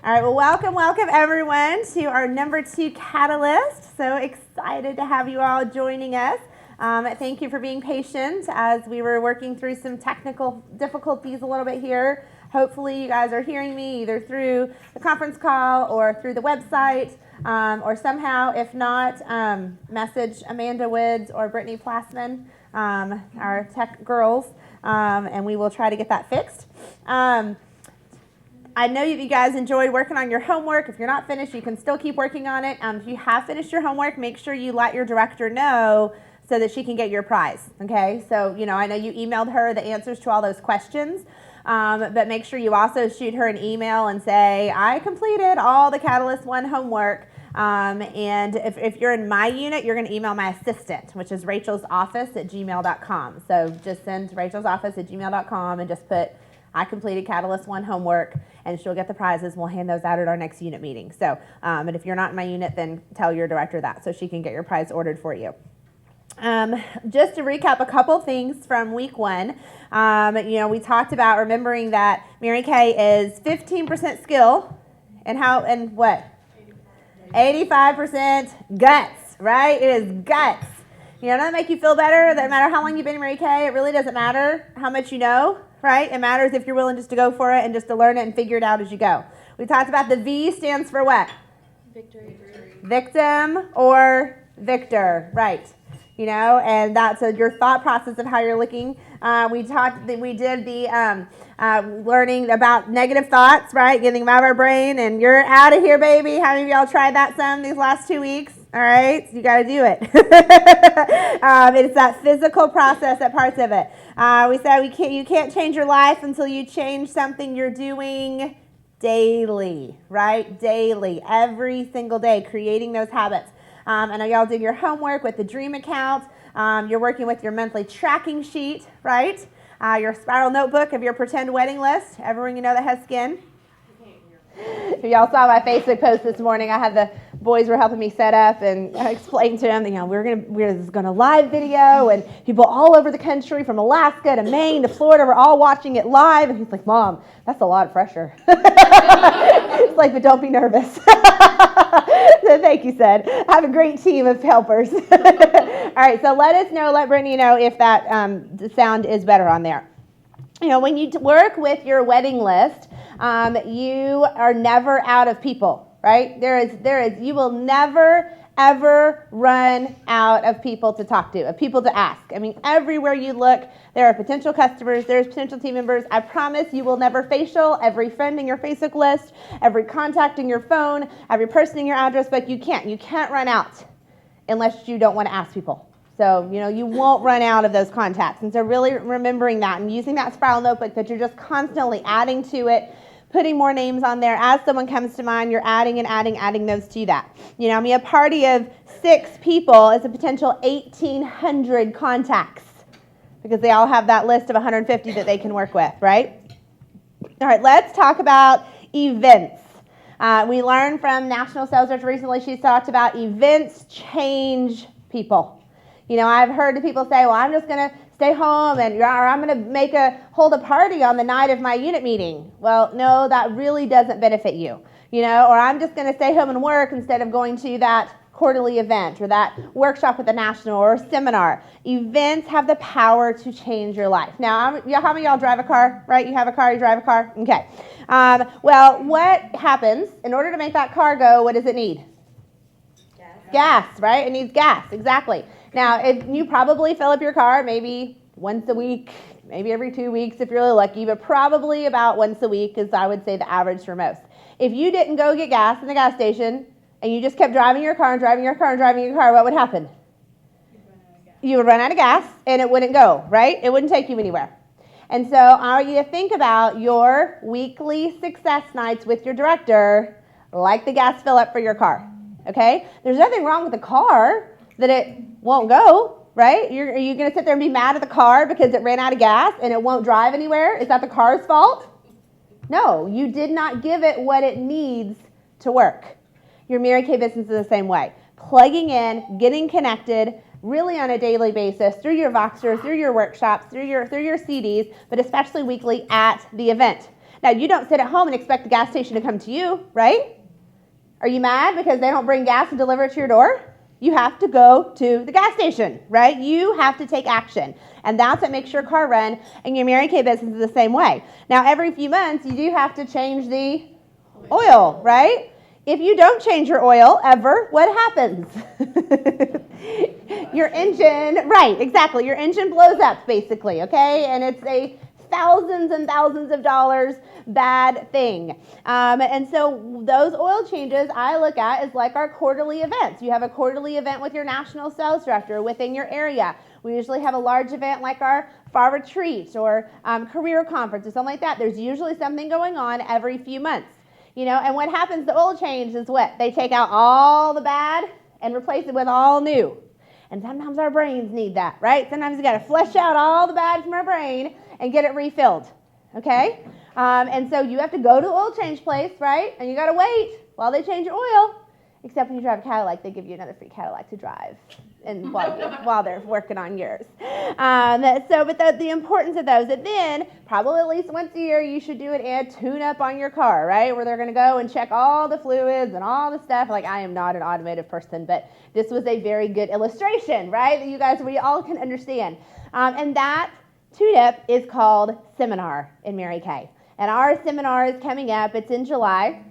All right, well, welcome everyone to our number 2 Catalyst. So excited to have you all joining us. Thank you for being patient as we were working through some technical difficulties a little bit here. Hopefully you guys are hearing me either through the conference call or through the website, or somehow, if not, message Amanda Woods or Brittany Plassman, our tech girls, and we will try to get that fixed. I know you guys enjoyed working on your homework. If you're not finished, you can still keep working on it. If you have finished your homework, make sure you let your director know so that she can get your prize, okay? So, I know you emailed her the answers to all those questions, but make sure you also shoot her an email and say, I completed all the Catalyst 1 homework. And if you're in my unit, you're going to email my assistant, which is rachelsoffice@gmail.com. So just send to rachelsoffice@gmail.com and just put, I completed Catalyst 1 homework, and she'll get the prizes. We'll hand those out at our next unit meeting. So, and if you're not in my unit, then tell your director that so she can get your prize ordered for you. Just to recap a couple things from week 1, we talked about remembering that Mary Kay is 15% skill and what? 85% guts, right? It is guts. Doesn't that make you feel better? No matter how long you've been in Mary Kay, it really doesn't matter how much you know, right? It matters if you're willing just to go for it and just to learn it and figure it out as you go. We talked about the V stands for what? Victory. Victim or victor, right? And that's your thought process of how you're looking. We did the learning about negative thoughts, right? Getting them out of our brain, and you're out of here, baby. How many of y'all tried that some these last 2 weeks? All right, so you got to do it. It's that physical process, that parts of it. We said you can't change your life until you change something you're doing daily, right? Daily, every single day, creating those habits. I know y'all did your homework with the Dream account. You're working with your monthly tracking sheet, right? Your spiral notebook of your pretend wedding list. Everyone you know that has skin. If y'all saw my Facebook post this morning, I had the boys were helping me set up, and I explained to them, we're going to live video, and people all over the country, from Alaska to Maine to Florida, were all watching it live. And he's like, Mom, that's a lot of pressure. It's like, but don't be nervous. So thank you, Sid. I have a great team of helpers. All right, so let Brittany know if that the sound is better on there. When you work with your wedding list, you are never out of people, right? You will never, ever run out of people to talk to, of people to ask. Everywhere you look, there are potential customers, there's potential team members. I promise you will never facial every friend in your Facebook list, every contact in your phone, every person in your address book. You can't run out unless you don't want to ask people. So, you won't run out of those contacts. And so really remembering that and using that spiral notebook that you're just constantly adding to it, putting more names on there. As someone comes to mind, you're adding those to that. A party of 6 people is a potential 1,800 contacts because they all have that list of 150 that they can work with, right? All right, let's talk about events. We learned from National Sales Search recently, she talked about events change people. I've heard people say, well, I'm just going to stay home or I'm going to hold a party on the night of my unit meeting. Well, no, that really doesn't benefit you. Or I'm just going to stay home and work instead of going to that quarterly event or that workshop at the national or seminar. Events have the power to change your life. Now, how many of y'all drive a car, right? You have a car, you drive a car? Okay. Well, what happens in order to make that car go, what does it need? Gas, right? It needs gas, exactly. Now, if you probably fill up your car maybe once a week, maybe every 2 weeks if you're really lucky, but probably about once a week is, I would say, the average for most. If you didn't go get gas in the gas station and you just kept driving your car, what would happen? You would run out of gas and it wouldn't go, right? It wouldn't take you anywhere. And so I want you to think about your weekly success nights with your director like the gas fill up for your car, okay? There's nothing wrong with the car that it won't go, right? Are you going to sit there and be mad at the car because it ran out of gas and it won't drive anywhere? Is that the car's fault? No, you did not give it what it needs to work. Your Mary Kay business is the same way. Plugging in, getting connected, really on a daily basis through your Voxers, through your workshops, through your CDs, but especially weekly at the event. Now, you don't sit at home and expect the gas station to come to you, right? Are you mad because they don't bring gas and deliver it to your door? You have to go to the gas station, right? You have to take action. And that's what makes your car run, and your Mary Kay business is the same way. Now, every few months, you do have to change the oil, right? If you don't change your oil ever, what happens? Your engine, right, exactly. Your engine blows up, basically, okay? And it's a thousands and thousands of dollars bad thing. And so those oil changes I look at as like our quarterly events. You have a quarterly event with your national sales director within your area. We usually have a large event like our fall retreat or career conference or something like that. There's usually something going on every few months. You know, and what happens to oil change is what? They take out all the bad and replace it with all new. And sometimes our brains need that, right? Sometimes you got to flush out all the bad from our brain and get it refilled, okay? And so you have to go to the oil change place, right? And you got to wait while they change your oil. Except when you drive a Cadillac, they give you another free Cadillac to drive and while they're working on yours. But the importance of those, and then probably at least once a year, you should do a tune-up on your car, right? Where they're going to go and check all the fluids and all the stuff. Like, I am not an automotive person, but this was a very good illustration, right? That we all can understand. And that tune-up is called Seminar in Mary Kay. And our seminar is coming up. It's in July.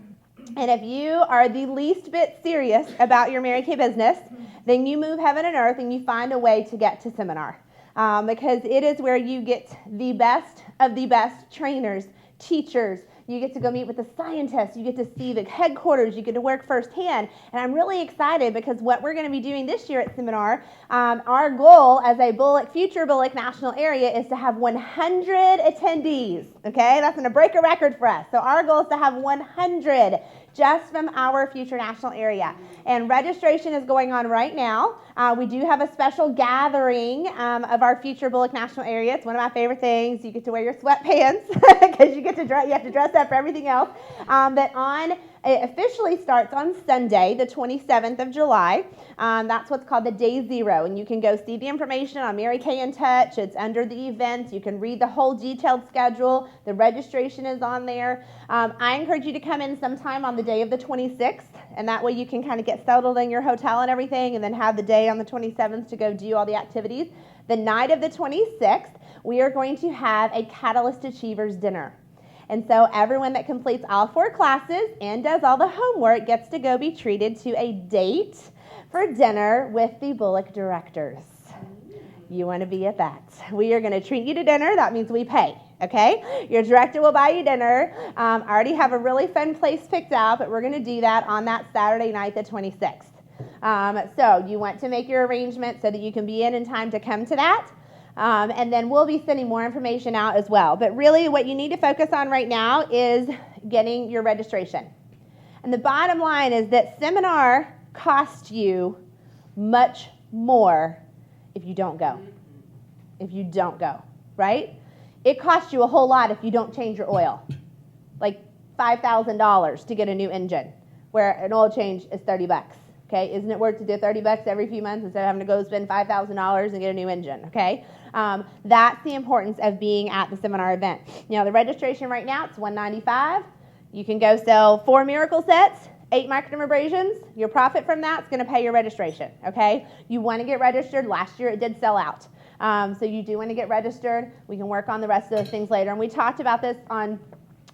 And if you are the least bit serious about your Mary Kay business, then you move heaven and earth and you find a way to get to seminar. Because it is where you get the best of the best trainers, teachers. You get to go meet with the scientists. You get to see the headquarters. You get to work firsthand. And I'm really excited because what we're going to be doing this year at Seminar, our goal as a future Bullock national area is to have 100 attendees. Okay, that's going to break a record for us. So our goal is to have 100 just from our future national area. And registration is going on right now. We do have a special gathering of our future Bullock national area. It's one of my favorite things. You get to wear your sweatpants because you have to dress up for everything else. It officially starts on Sunday, the 27th of July. That's what's called the Day Zero. And you can go see the information on Mary Kay in Touch. It's under the events. You can read the whole detailed schedule. The registration is on there. I encourage you to come in sometime on the day of the 26th. And that way you can kind of get settled in your hotel and everything and then have the day on the 27th to go do all the activities. The night of the 26th, we are going to have a Catalyst Achievers dinner. And so everyone that completes all 4 classes and does all the homework gets to go be treated to a date for dinner with the Bullock directors. You want to be at that. We are going to treat you to dinner. That means we pay, okay? Your director will buy you dinner. I already have a really fun place picked out, but we're going to do that on that Saturday night, the 26th. So you want to make your arrangements so that you can be in time to come to that. And then we'll be sending more information out as well. But really what you need to focus on right now is getting your registration. And the bottom line is that seminar costs you much more if you don't go. If you don't go, right? It costs you a whole lot if you don't change your oil. Like $5,000 to get a new engine, where an oil change is $30. Okay, isn't it worth to do $30 every few months instead of having to go spend $5,000 and get a new engine? Okay, that's the importance of being at the seminar event. Now the registration right now, it's $195. You can go sell 4 miracle sets, 8 microdermabrasions. Your profit from that's going to pay your registration. Okay, you want to get registered. Last year it did sell out, so you do want to get registered. We can work on the rest of those things later. And we talked about this on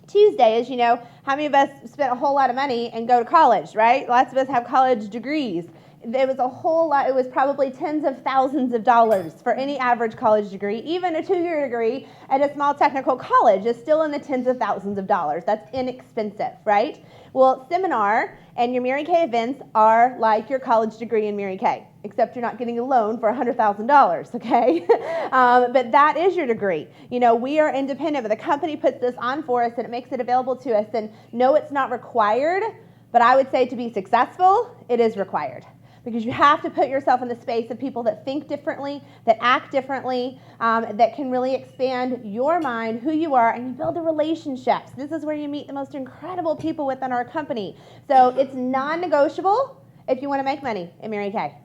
Tuesday. As you know, how many of us spent a whole lot of money and go to college, right? Lots of us have college degrees. It was a whole lot. It was probably tens of thousands of dollars for any average college degree. Even a 2-year degree at a small technical college is still in the tens of thousands of dollars. That's inexpensive, right? Well, seminar and your Mary Kay events are like your college degree in Mary Kay, except you're not getting a loan for $100,000, okay? But that is your degree. You know, we are independent, but the company puts this on for us and it makes it available to us. And no, it's not required, but I would say to be successful, it is required. Because you have to put yourself in the space of people that think differently, that act differently, that can really expand your mind, who you are, and you build the relationships. This is where you meet the most incredible people within our company. So it's non-negotiable if you want to make money in Mary Kay.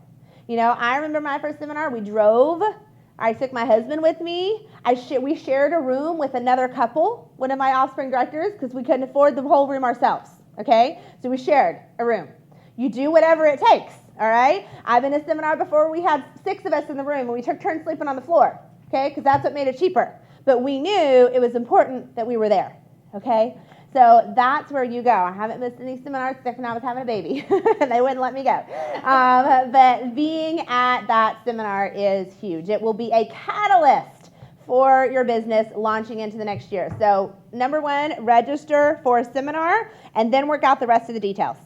You know, I remember my first seminar, we drove I took my husband with me. We shared a room with another couple, one of my offspring directors, because we couldn't afford the whole room ourselves, okay? So we shared a room. You do whatever it takes, all right? I've been in a seminar before we had 6 of us in the room, and we took turns sleeping on the floor, okay, because that's what made it cheaper. But we knew it was important that we were there, okay? So that's where you go. I haven't missed any seminars except when I was having a baby, and they wouldn't let me go. But being at that seminar is huge. It will be a catalyst for your business launching into the next year. So number 1, register for a seminar, and then work out the rest of the details.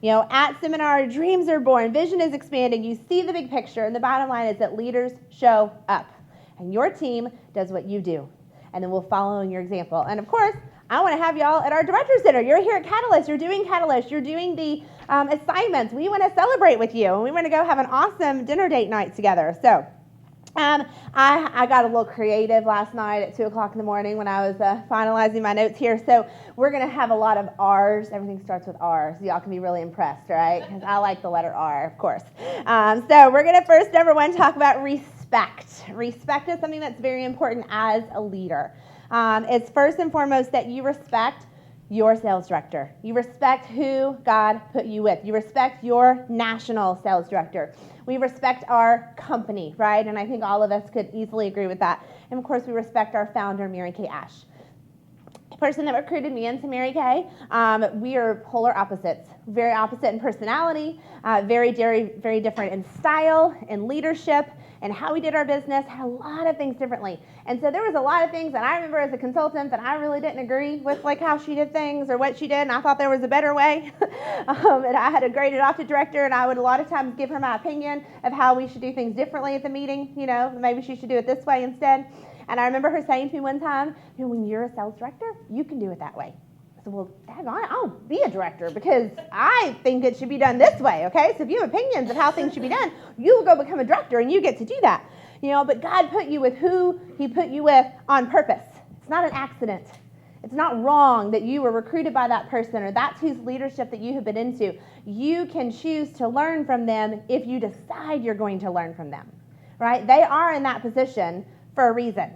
You know, at seminar, dreams are born, vision is expanding, you see the big picture, and the bottom line is that leaders show up, and your team does what you do, and then we'll follow in your example. And of course, I want to have y'all at our Director Center. You're here at Catalyst. You're doing Catalyst. You're doing the assignments. We want to celebrate with you, and we want to go have an awesome dinner date night together. So I got a little creative last night at 2 o'clock in the morning when I was finalizing my notes here. So we're going to have a lot of R's. Everything starts with R, so y'all can be really impressed, right? Because I like the letter R, of course. So we're going to first, number 1, talk about respect. Respect is something that's very important as a leader. It's first and foremost that you respect your sales director. You respect who God put you with. You respect your national sales director. We respect our company, right? And I think all of us could easily agree with that. And of course, we respect our founder, Mary Kay Ash. The person that recruited me into Mary Kay, we are polar opposites. Very opposite in personality, very different in style, in leadership, and how we did our business, had a lot of things differently. And so there was a lot of things that I remember as a consultant that I really didn't agree with, like how she did things or what she did, and I thought there was a better way. And I had a great adopted director, and I would a lot of times give her my opinion of how we should do things differently at the meeting. You know, maybe she should do it this way instead. And I remember her saying to me one time, you know, when you're a sales director, you can do it that way. I said, well, daggone, I'll be a director because I think it should be done this way, okay? So if you have opinions of how things should be done, you will go become a director and you get to do that. You know, but God put you with who he put you with on purpose. It's not an accident. It's not wrong that you were recruited by that person or that's whose leadership that you have been into. You can choose to learn from them if you decide you're going to learn from them, right? They are in that position for a reason,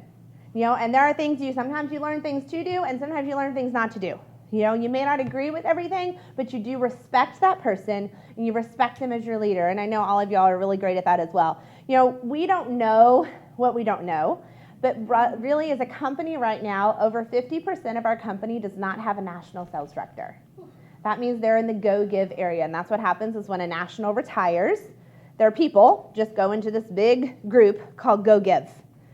you know, and there are things sometimes you learn things to do and sometimes you learn things not to do. You know, you may not agree with everything, but you do respect that person and you respect them as your leader. And I know all of y'all are really great at that as well. You know, we don't know what we don't know, but really as a company right now, over 50% of our company does not have a national sales director. That means they're in the go-give area. And that's what happens is when a national retires, their people just go into this big group called go-give.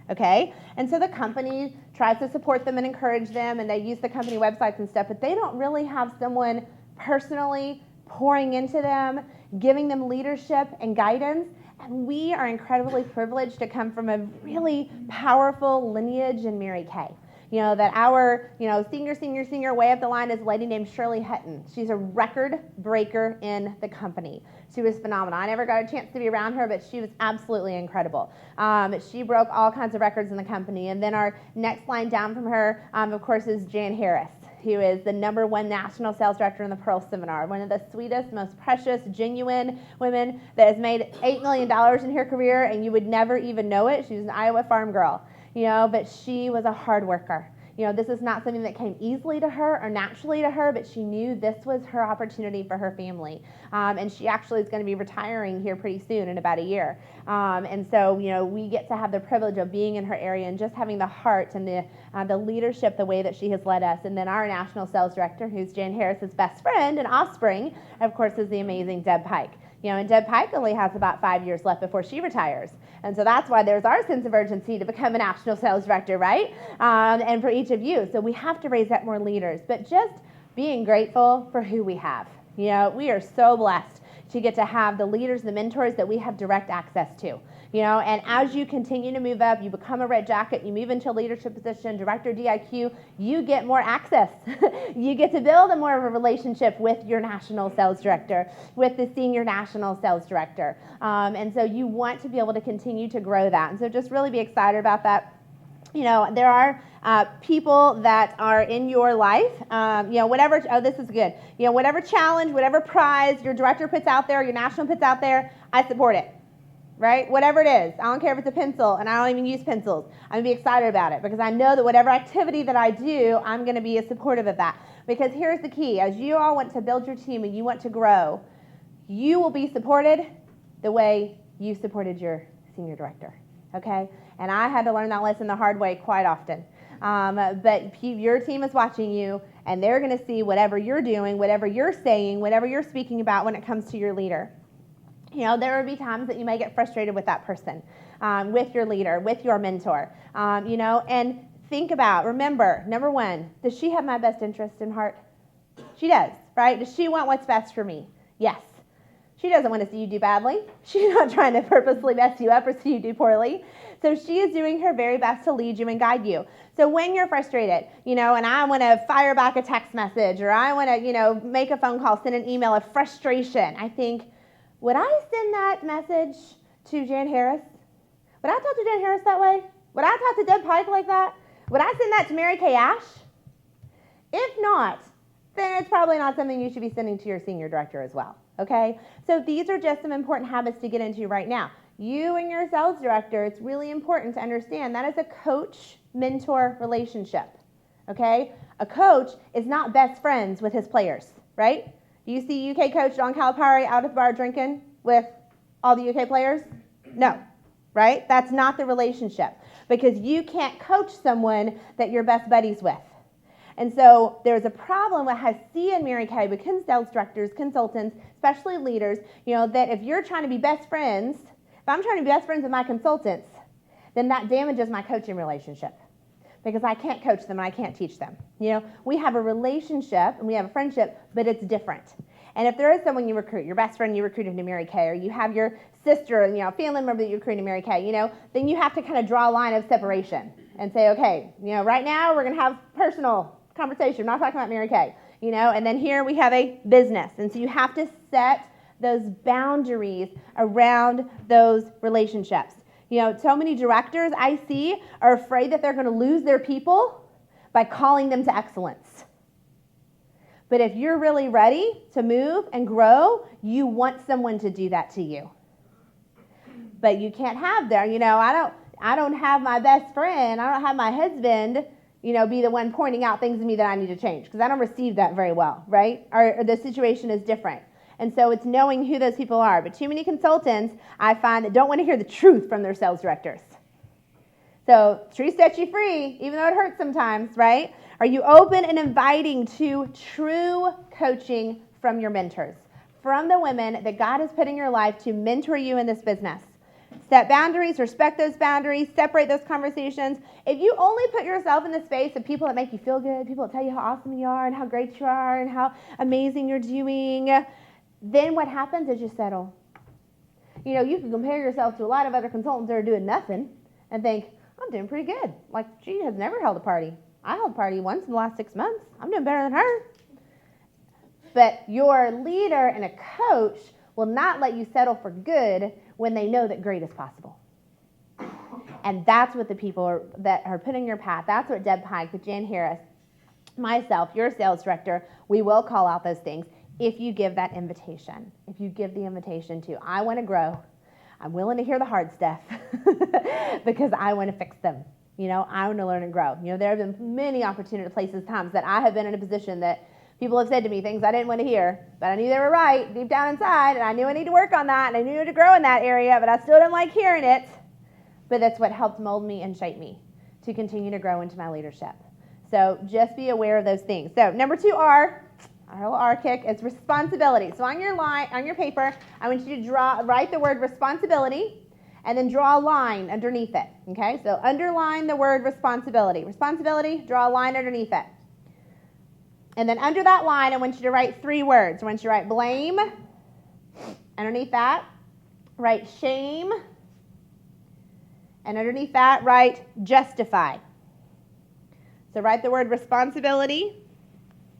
Okay? And so the company tries to support them and encourage them, and they use the company websites and stuff, but they don't really have someone personally pouring into them, giving them leadership and guidance. And we are incredibly privileged to come from a really powerful lineage in Mary Kay. You know, that our, senior way up the line is a lady named Shirley Hutton. She's a record breaker in the company. She was phenomenal. I never got a chance to be around her, but she was absolutely incredible. She broke all kinds of records in the company. And then our next line down from her, of course, is Jan Harris, who is the #1 national sales director in the Pearl Seminar, one of the sweetest, most precious, genuine women that has made $8 million in her career, and you would never even know it. She was an Iowa farm girl. You know, but she was a hard worker. You know, this is not something that came easily to her or naturally to her, but she knew this was her opportunity for her family. And she actually is going to be retiring here pretty soon in about a year. And so, you know, we get to have the privilege of being in her area and just having the heart and the leadership, the way that she has led us. And then our national sales director, who's Jan Harris's best friend and offspring, of course, is the amazing Deb Pike. You know, and Deb Pike only has about 5 years left before she retires. And so that's why there's our sense of urgency to become a national sales director, right? And for each of you. So we have to raise up more leaders. But just being grateful for who we have. You know, we are so blessed to get to have the leaders, the mentors that we have direct access to. You know, and as you continue to move up, you become a red jacket, you move into a leadership position, director DIQ, you get more access. You get to build a more of a relationship with your national sales director, with the senior national sales director. And so you want to be able to continue to grow that. And so just really be excited about that. You know, there are people that are in your life, whatever, this is good. You know, whatever challenge, whatever prize your director puts out there, your national puts out there, I support it. right? Whatever it is. I don't care if it's a pencil, and I don't even use pencils. I'm going to be excited about it because I know that whatever activity that I do, I'm going to be supportive of that. Because here's the key. As you all want to build your team and you want to grow, you will be supported the way you supported your senior director, okay? And I had to learn that lesson the hard way quite often. But your team is watching you, and they're going to see whatever you're doing, whatever you're saying, whatever you're speaking about when it comes to your leader. You know, there will be times that you may get frustrated with that person, with your leader, with your mentor, you know, and think about, remember, number one, does she have my best interest in heart? She does, right? Does she want what's best for me? Yes. She doesn't want to see you do badly. She's not trying to purposely mess you up or see you do poorly. So she is doing her very best to lead you and guide you. So when you're frustrated, you know, and I want to fire back a text message, or I want to, you know, make a phone call, send an email of frustration, I think, would I send that message to Jan Harris? Would I talk to Jan Harris that way? Would I talk to Deb Pike like that? Would I send that to Mary Kay Ash? If not, then it's probably not something you should be sending to your senior director as well, okay? So these are just some important habits to get into right now. You and your sales director, it's really important to understand that is a coach-mentor relationship, okay? A coach is not best friends with his players, right? Do you see UK coach Don Calipari out at the bar drinking with all the UK players? No, right? That's not the relationship, because you can't coach someone that you're best buddies with. And so there's a problem that I see in Mary Kay with sales directors, consultants, especially leaders, you know, that if you're trying to be best friends, if I'm trying to be best friends with my consultants, then that damages my coaching relationship, because I can't coach them and I can't teach them. You know, we have a relationship and we have a friendship, but it's different. And if there is someone you recruit, your best friend you recruit into Mary Kay, or you have your sister, you know, family member that you recruit into Mary Kay, you know, then you have to kind of draw a line of separation and say, okay, you know, right now we're going to have personal conversation. We're not talking about Mary Kay, you know, and then here we have a business. And so you have to set those boundaries around those relationships. You know, so many directors I see are afraid that they're going to lose their people by calling them to excellence. But if you're really ready to move and grow, you want someone to do that to you. But you can't have there, you know, I don't have my best friend, I don't have my husband, you know, be the one pointing out things to me that I need to change, because I don't receive that very well, right? Or the situation is different. And so it's knowing who those people are. But too many consultants, I find, that don't want to hear the truth from their sales directors. So truth sets you free, even though it hurts sometimes, right? Are you open and inviting to true coaching from your mentors, from the women that God has put in your life to mentor you in this business? Set boundaries, respect those boundaries, separate those conversations. If you only put yourself in the space of people that make you feel good, people that tell you how awesome you are and how great you are and how amazing you're doing, then what happens is you settle. You know, you can compare yourself to a lot of other consultants that are doing nothing and think, I'm doing pretty good. Like, she has never held a party. I held a party once in the last 6 months. I'm doing better than her. But your leader and a coach will not let you settle for good when they know that great is possible. And that's what the people that are put in your path, that's what Deb Pike, Jan Harris, myself, your sales director, we will call out those things if you give that invitation. If you give the invitation to, I want to grow. I'm willing to hear the hard stuff because I want to fix them. You know, I want to learn and grow. You know, there have been many opportunity places, times that I have been in a position that people have said to me things I didn't want to hear, but I knew they were right deep down inside, and I knew I need to work on that, and I knew to grow in that area, but I still didn't like hearing it. But that's what helped mold me and shape me to continue to grow into my leadership. So just be aware of those things. So number 2 R, our little R kick, is responsibility. So on your line, on your paper, I want you to write the word responsibility, and then draw a line underneath it. Okay, so underline the word responsibility. Responsibility, draw a line underneath it. And then under that line, I want you to write 3 words. I want you to write blame. Underneath that, write shame. And underneath that, write justify. So write the word responsibility,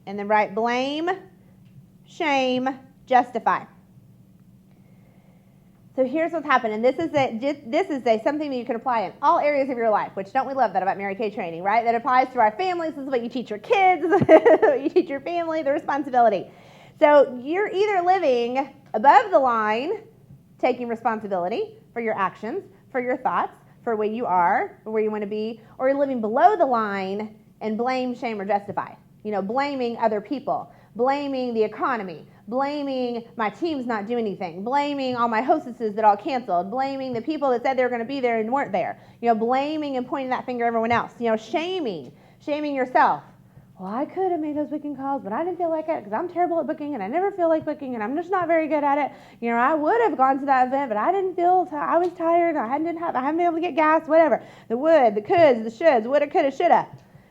and then write blame, shame, justify. So here's what's happened, and this is something that you can apply in all areas of your life, which don't we love that about Mary Kay training, right? That applies to our families. This is what you teach your kids. This is what you teach your family, the responsibility. So you're either living above the line, taking responsibility for your actions, for your thoughts, for where you are, or where you want to be, or you're living below the line and blame, shame, or justify. Blaming other people, blaming the economy, blaming my teams not doing anything, blaming all my hostesses that all canceled, blaming the people that said they were going to be there and weren't there, blaming and pointing that finger at everyone else, shaming yourself. Well, I could have made those booking calls, but I didn't feel like it because I'm terrible at booking and I never feel like booking and I'm just not very good at it. I would have gone to that event, but I didn't feel, I was tired, I hadn't been able to get gas, whatever. The would, the coulds, the shoulds, woulda, coulda, shoulda,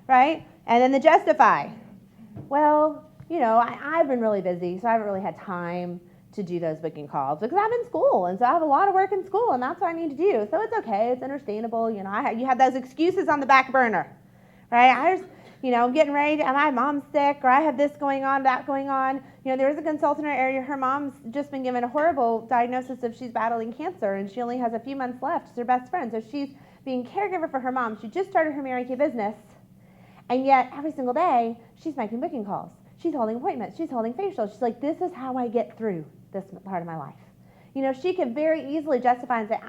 right? And then the justify. Well, I've been really busy, so I haven't really had time to do those booking calls because I'm in school, and so I have a lot of work in school, and that's what I need to do. So it's okay, it's understandable. You have those excuses on the back burner, right? I'm getting ready, my mom's sick, or I have this going on, that going on. There was a consultant in our area, her mom's just been given a horrible diagnosis of she's battling cancer, and she only has a few months left. She's her best friend, so she's being caregiver for her mom. She just started her Mary Kay business, and yet every single day, she's making booking calls. She's holding appointments. She's holding facials. She's like, this is how I get through this part of my life. She could very easily justify and say,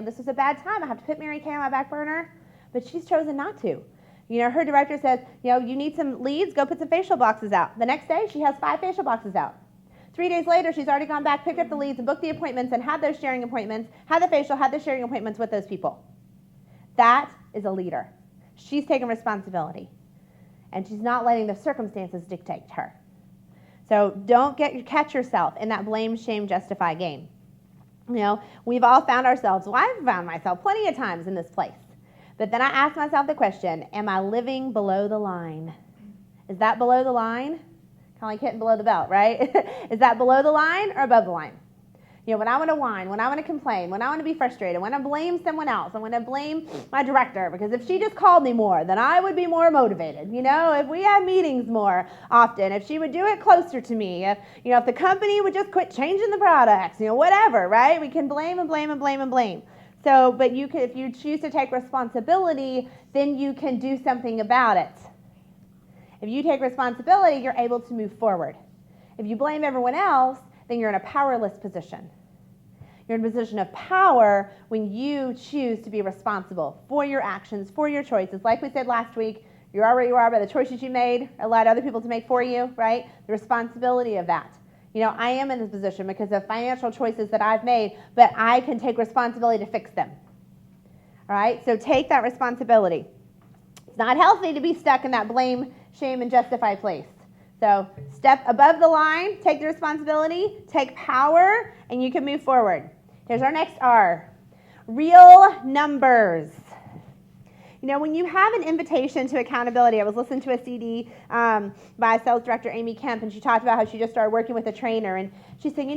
this was a bad time. I have to put Mary Kay on my back burner. But she's chosen not to. Her director says, you need some leads, go put some facial boxes out. The next day, she has 5 facial boxes out. 3 days later, she's already gone back, picked up the leads, and booked the appointments, and had those sharing appointments, had the facial, had the sharing appointments with those people. That is a leader. She's taking responsibility. And she's not letting the circumstances dictate her. So don't catch yourself in that blame, shame, justify game. We've all found ourselves, I've found myself plenty of times in this place. But then I ask myself the question, am I living below the line? Is that below the line? Kind of like hitting below the belt, right? Is that below the line or above the line? When I want to whine, when I want to complain, when I want to be frustrated, when I blame someone else, I want to blame my director because if she just called me more, then I would be more motivated. If we had meetings more often, if she would do it closer to me, if the company would just quit changing the products, whatever, right? We can blame and blame and blame and blame. So, but if you choose to take responsibility, then you can do something about it. If you take responsibility, you're able to move forward. If you blame everyone else, then you're in a powerless position. You're in a position of power when you choose to be responsible for your actions, for your choices. Like we said last week, you are where you are by the choices you made, allowed other people to make for you, right? The responsibility of that. I am in this position because of financial choices that I've made, but I can take responsibility to fix them. All right? So take that responsibility. It's not healthy to be stuck in that blame, shame, and justify place. So step above the line, take the responsibility, take power, and you can move forward. Here's our next R. Real numbers. When you have an invitation to accountability, I was listening to a CD by sales director Amy Kemp, and she talked about how she just started working with a trainer, and she said,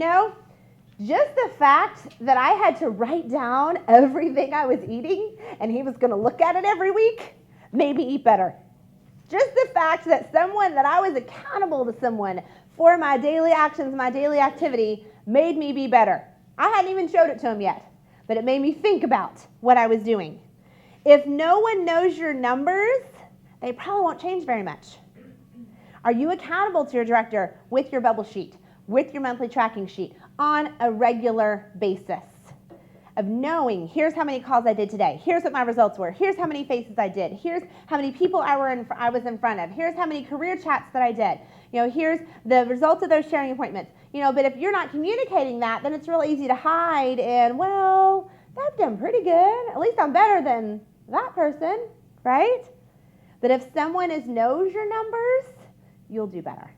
just the fact that I had to write down everything I was eating, and he was going to look at it every week, made me eat better. Just the fact that I was accountable to someone for my daily actions, my daily activity, made me be better. I hadn't even showed it to him yet, but it made me think about what I was doing. If no one knows your numbers, they probably won't change very much. Are you accountable to your director with your bubble sheet, with your monthly tracking sheet, on a regular basis? Of knowing, here's how many calls I did today. Here's what my results were. Here's how many faces I did. Here's how many people I was in front of. Here's how many career chats that I did. Here's the results of those sharing appointments. But if you're not communicating that, then it's real easy to hide and, I've done pretty good. At least I'm better than that person, right? But if someone knows your numbers, you'll do better.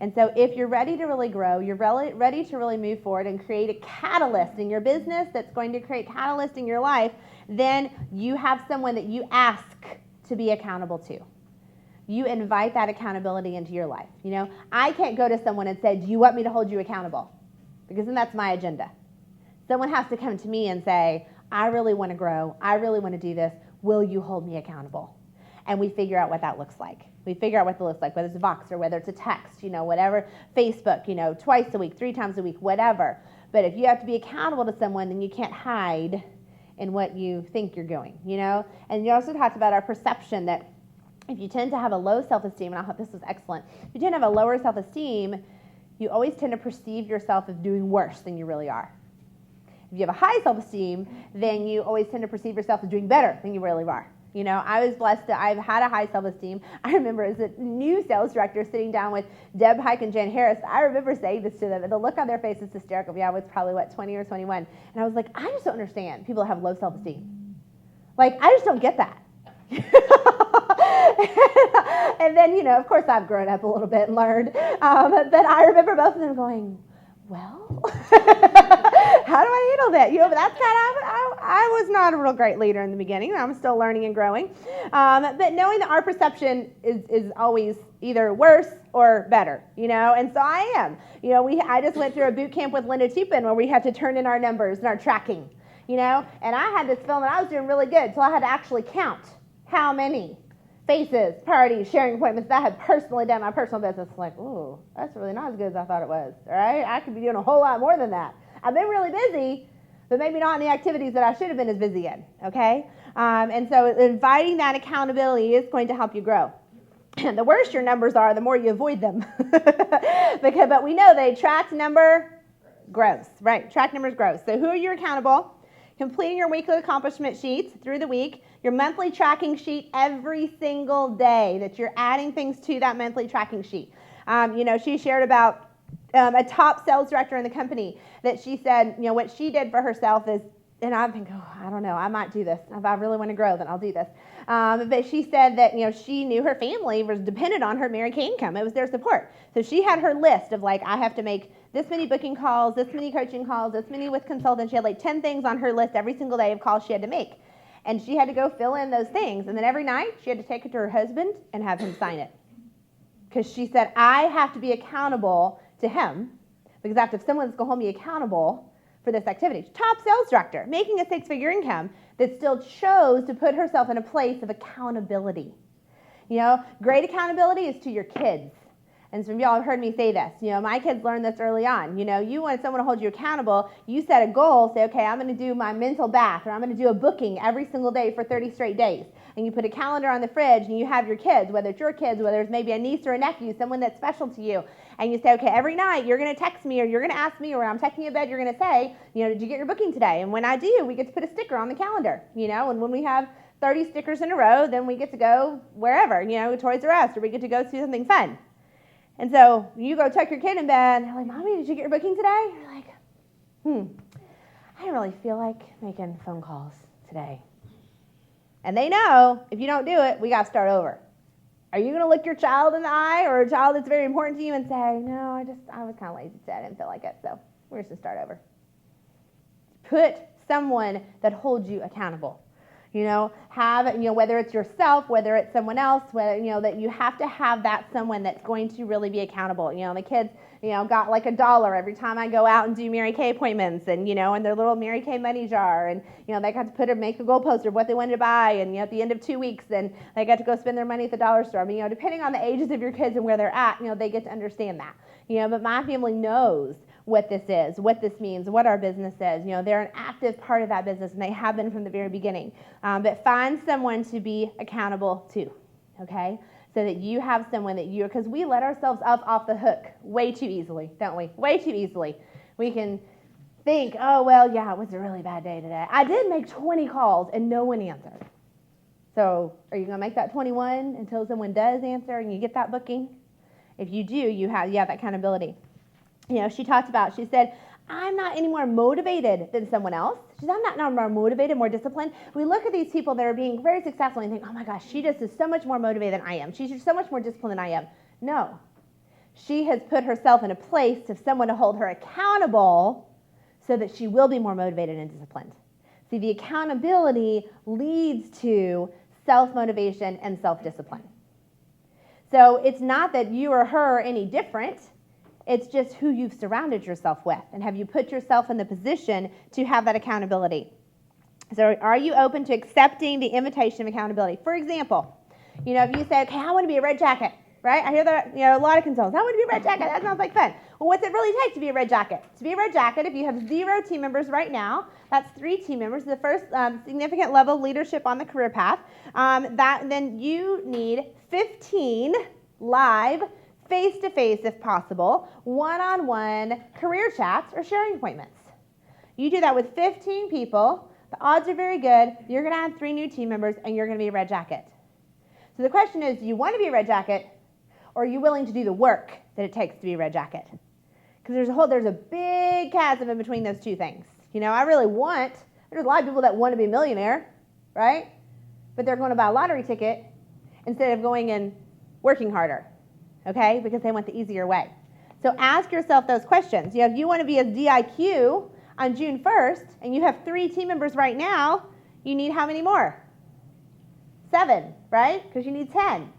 And so if you're ready to really grow, you're ready to really move forward and create a catalyst in your business that's going to create catalyst in your life, then you have someone that you ask to be accountable to. You invite that accountability into your life. I can't go to someone and say, do you want me to hold you accountable? Because then that's my agenda. Someone has to come to me and say, I really want to grow. I really want to do this. Will you hold me accountable? And we figure out what that looks like. We figure out what that looks like, whether it's a Vox or whether it's a text, whatever, Facebook, twice a week, 3 times a week, whatever. But if you have to be accountable to someone, then you can't hide in what you think you're doing, And you also talked about our perception that if you tend to have a low self-esteem, and I hope this was excellent, if you tend to have a lower self-esteem, you always tend to perceive yourself as doing worse than you really are. If you have a high self-esteem, then you always tend to perceive yourself as doing better than you really are. You know, I was blessed that I've had a high self-esteem. I remember as a new sales director sitting down with Deb Hike and Jen Harris, I remember saying this to them, and the look on their face is hysterical. Yeah, I was probably, 20 or 21. And I was like, I just don't understand people that have low self-esteem. Like, I just don't get that. And then, you know, of course I've grown up a little bit and learned. But I remember both of them going, well, how do I handle that? You know, but that's kind of, I was not a real great leader in the beginning. I'm still learning and growing. But knowing that our perception is always either worse or better, you know, and so I am. You know, I just went through a boot camp with Linda Tupin where we had to turn in our numbers and our tracking, you know, and I had this feeling that I was doing really good, so I had to actually count how many faces, parties, sharing appointments that I had personally done my personal business. Like, ooh, that's really not as good as I thought it was, all right? I could be doing a whole lot more than that. I've been really busy, but maybe not in the activities that I should have been as busy in, okay? And so inviting that accountability is going to help you grow. The worse your numbers are, the more you avoid them. But we know they track number grows, right? Track numbers grows. So who are you accountable? Completing your weekly accomplishment sheets through the week, your monthly tracking sheet every single day, that you're adding things to that monthly tracking sheet. You know, she shared about a top sales director in the company that she said, you know, what she did for herself is, and I'm thinking, oh, I don't know, I might do this. If I really want to grow, then I'll do this. But she said that, you know, she knew her family was dependent on her Mary Kay income. It was their support. So she had her list of like, I have to make this many booking calls, this many coaching calls, this many with consultants. She had like 10 things on her list every single day of calls she had to make. And she had to go fill in those things. And then every night she had to take it to her husband and have him sign it. Because she said, I have to be accountable to him because I have to have someone that's going to hold me accountable for this activity. Top sales director, making a six-figure income that still chose to put herself in a place of accountability. You know, great accountability is to your kids. And some of y'all have heard me say this. You know, my kids learned this early on. You know, you want someone to hold you accountable. You set a goal. Say, okay, I'm going to do my mental bath, or I'm going to do a booking every single day for 30 straight days. And you put a calendar on the fridge, and you have your kids, whether it's your kids, whether it's maybe a niece or a nephew, someone that's special to you. And you say, okay, every night you're going to text me, or you're going to ask me, or when I'm checking in bed, you're going to say, you know, did you get your booking today? And when I do, we get to put a sticker on the calendar, you know, and when we have 30 stickers in a row, then we get to go wherever, you know, Toys R Us, or we get to go do something fun. And so you go tuck your kid in bed, and they're like, Mommy, did you get your booking today? You're like, I don't really feel like making phone calls today. And they know if you don't do it, we got to start over. Are you going to look your child in the eye, or a child that's very important to you, and say, no, I was kind of lazy today. I didn't feel like it, so we're just going to start over. Put someone that holds you accountable. You know, whether it's yourself, whether it's someone else, whether, you know, that you have to have that someone that's going to really be accountable. You know, the kids, you know, got like $1 every time I go out and do Mary Kay appointments, and, you know, in their little Mary Kay money jar, and, you know, they got to make a goal poster of what they wanted to buy, and, you know, at the end of 2 weeks, then they got to go spend their money at the dollar store. I mean, you know, depending on the ages of your kids and where they're at, you know, they get to understand that. You know, but my family knows what this is, what this means, what our business is. You know, they're an active part of that business, and they have been from the very beginning. But find someone to be accountable to, okay? So that you have someone that because we let ourselves up off the hook way too easily, don't we? Way too easily. We can think, oh, well, yeah, it was a really bad day today. I did make 20 calls, and no one answered. So are you going to make that 21 until someone does answer and you get that booking? If you do, you have that accountability. You know, she said, I'm not any more motivated than someone else. She said, I'm not more motivated, more disciplined. We look at these people that are being very successful and think, oh my gosh, she just is so much more motivated than I am. She's just so much more disciplined than I am. No. She has put herself in a place of someone to hold her accountable so that she will be more motivated and disciplined. See, the accountability leads to self-motivation and self-discipline. So it's not that you or her are any different. It's just who you've surrounded yourself with, and have you put yourself in the position to have that accountability. So are you open to accepting the invitation of accountability? For example, you know, if you say, okay, I want to be a red jacket, right? I hear that, you know, a lot of consultants, I want to be a red jacket. That sounds like fun. Well, what's it really take to be a red jacket? To be a red jacket, if you have 0 team members right now, that's 3 team members, the first significant level of leadership on the career path, then you need 15 live, face-to-face, if possible, one-on-one career chats or sharing appointments. You do that with 15 people. The odds are very good. You're going to have 3 new team members, and you're going to be a red jacket. So the question is, do you want to be a red jacket, or are you willing to do the work that it takes to be a red jacket? Because there's a big chasm in between those two things. There's a lot of people that want to be a millionaire, right? But they're going to buy a lottery ticket instead of going and working harder, okay? Because they want the easier way. So ask yourself those questions. If you want to be a DIQ on June 1st, and you have 3 team members right now, you need how many more? 7, right? Because you need 10.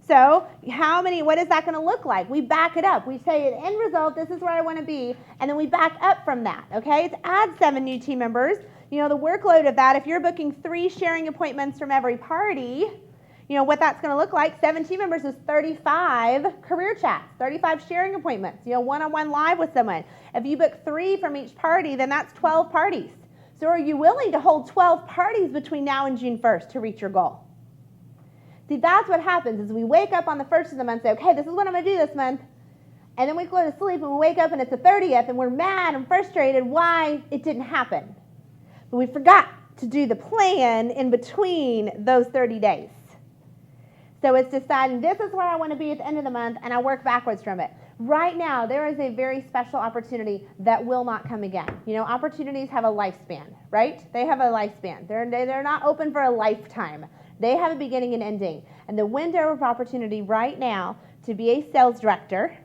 So what is that going to look like? We back it up. We say, the end result, this is where I want to be, and then we back up from that, okay? To add 7 new team members, the workload of that, if you're booking 3 sharing appointments from every party, what that's going to look like, 7 team members is 35 career chats, 35 sharing appointments, one-on-one live with someone. If you book 3 from each party, then that's 12 parties. So are you willing to hold 12 parties between now and June 1st to reach your goal? See, that's what happens is we wake up on the 1st of the month and say, okay, this is what I'm going to do this month. And then we go to sleep and we wake up and it's the 30th and we're mad and frustrated why it didn't happen. But we forgot to do the plan in between those 30 days. So it's deciding this is where I want to be at the end of the month, and I work backwards from it. Right now, there is a very special opportunity that will not come again. Opportunities have a lifespan, right? They have a lifespan. They're not open for a lifetime. They have a beginning and ending. And the window of opportunity right now to be a sales director,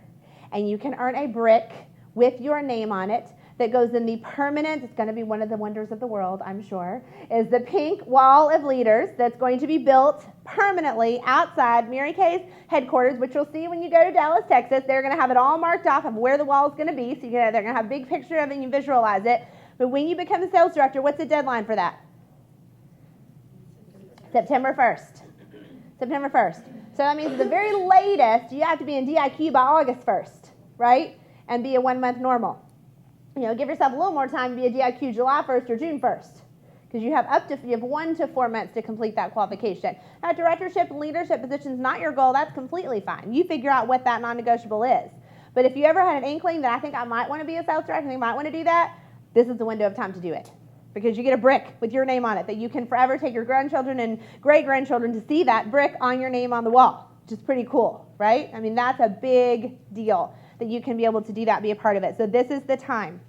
and you can earn a brick with your name on it that goes in the permanent, it's going to be one of the wonders of the world, I'm sure, is the pink wall of leaders that's going to be built permanently outside Mary Kay's headquarters, which you'll see when you go to Dallas, Texas. They're going to have it all marked off of where the wall is going to be, so they're going to have a big picture of it and you visualize it. But when you become the sales director, what's the deadline for that? September 1st. September 1st. So that means at the very latest, you have to be in DIQ by August 1st, right? And be a 1-month normal. Give yourself a little more time to be a DIQ July 1st or June 1st, because you have 1 to 4 months to complete that qualification. Now, directorship and leadership positions not your goal. That's completely fine. You figure out what that non-negotiable is. But if you ever had an inkling that I think I might want to be a sales director, I think I might want to do that, this is the window of time to do it, because you get a brick with your name on it that you can forever take your grandchildren and great-grandchildren to see that brick on your name on the wall, which is pretty cool, right? I mean, that's a big deal that you can be able to do that, be a part of it. So this is the time.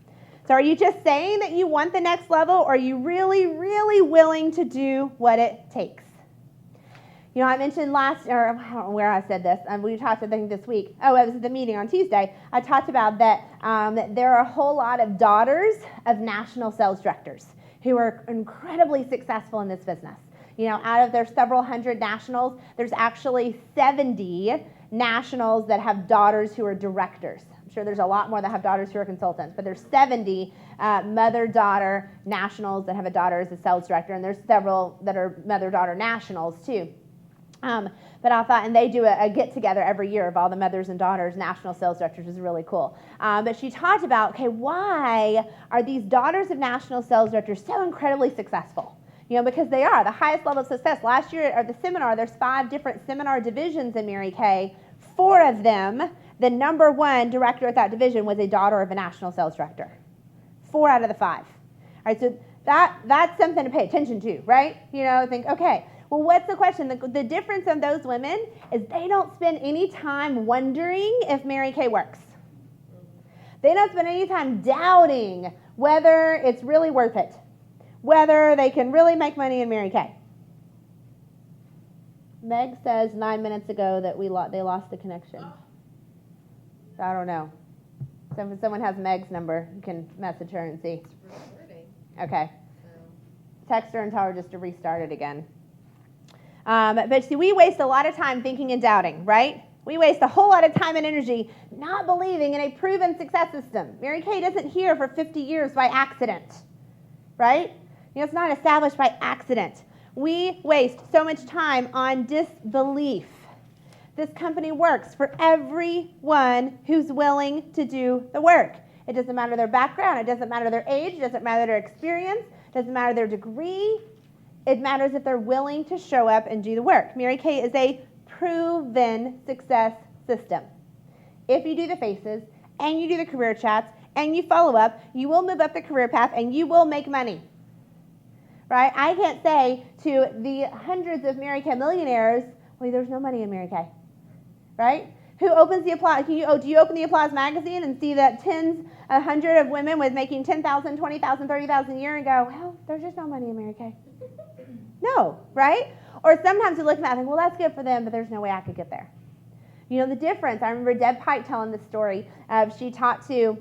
So are you just saying that you want the next level, or are you really, really willing to do what it takes? I mentioned I don't know where I said this. We talked, I think, this week. Oh, it was at the meeting on Tuesday. I talked about that there are a whole lot of daughters of national sales directors who are incredibly successful in this business. Out of their several hundred nationals, there's actually 70 nationals that have daughters who are directors. I'm sure there's a lot more that have daughters who are consultants, but there's 70 mother-daughter nationals that have a daughter as a sales director, and there's several that are mother-daughter nationals too. But I thought, and they do a get-together every year of all the mothers and daughters national sales directors, which is really cool. But she talked about, okay, why are these daughters of national sales directors so incredibly successful? Because they are the highest level of success. Last year at the seminar, there's 5 different seminar divisions in Mary Kay. 4 of them, the number 1 director at that division was a daughter of a national sales director. 4 out of the 5. All right, so that's something to pay attention to, right? Think, okay, well, what's the question? The difference in those women is they don't spend any time wondering if Mary Kay works. They don't spend any time doubting whether it's really worth it, whether they can really make money in Mary Kay. Meg says 9 minutes ago that they lost the connection. I don't know. So if someone has Meg's number, you can message her and see. It's recording. Okay. Text her and tell her just to restart it again. But see, we waste a lot of time thinking and doubting, right? We waste a whole lot of time and energy not believing in a proven success system. Mary Kay isn't here for 50 years by accident, right? It's not established by accident. We waste so much time on disbelief. This company works for everyone who's willing to do the work. It doesn't matter their background. It doesn't matter their age. It doesn't matter their experience. It doesn't matter their degree. It matters if they're willing to show up and do the work. Mary Kay is a proven success system. If you do the faces, and you do the career chats, and you follow up, you will move up the career path and you will make money. Right? I can't say to the hundreds of Mary Kay millionaires, well, there's no money in Mary Kay. Right? Who opens the Applause? Do you open the Applause magazine and see that tens, 100 of women with making $10,000, $20,000, $30,000 a year and go, well, there's just no money in Mary Kay. No, right? Or sometimes you look at that and think, well, that's good for them, but there's no way I could get there. You know, the difference, I remember Deb Pike telling this story. She taught to,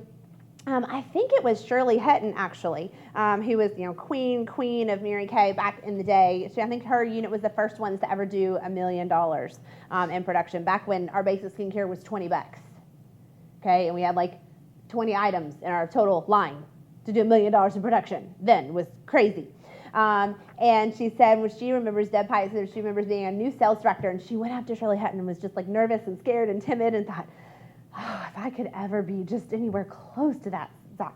I think it was Shirley Hutton, actually, who was, queen of Mary Kay back in the day. I think her unit was the first ones to ever do $1 million in production, back when our basic skincare was $20. Okay, and we had like 20 items in our total line to do $1 million in production. Then it was crazy. And she said when she remembers, Deb Pike said she remembers being a new sales director, and she went up to Shirley Hutton and was just like nervous and scared and timid and thought, oh, if I could ever be just anywhere close to that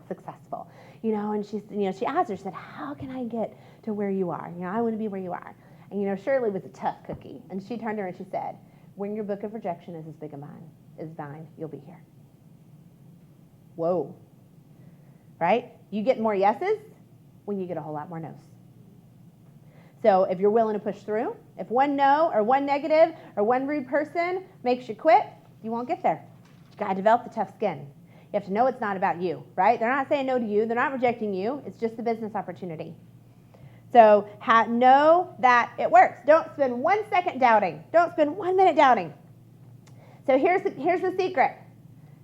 successful, and she asked her, she said, how can I get to where you are? I want to be where you are. And Shirley was a tough cookie, and she turned to her and she said, when your book of rejection is as big as mine, you'll be here. Whoa. Right? You get more yeses when you get a whole lot more no's. So if you're willing to push through, if one no or one negative or one rude person makes you quit, you won't get there. You got to develop the tough skin. You have to know it's not about you, right? They're not saying no to you. They're not rejecting you. It's just a business opportunity. So know that it works. Don't spend 1 second doubting. Don't spend 1 minute doubting. So here's the secret.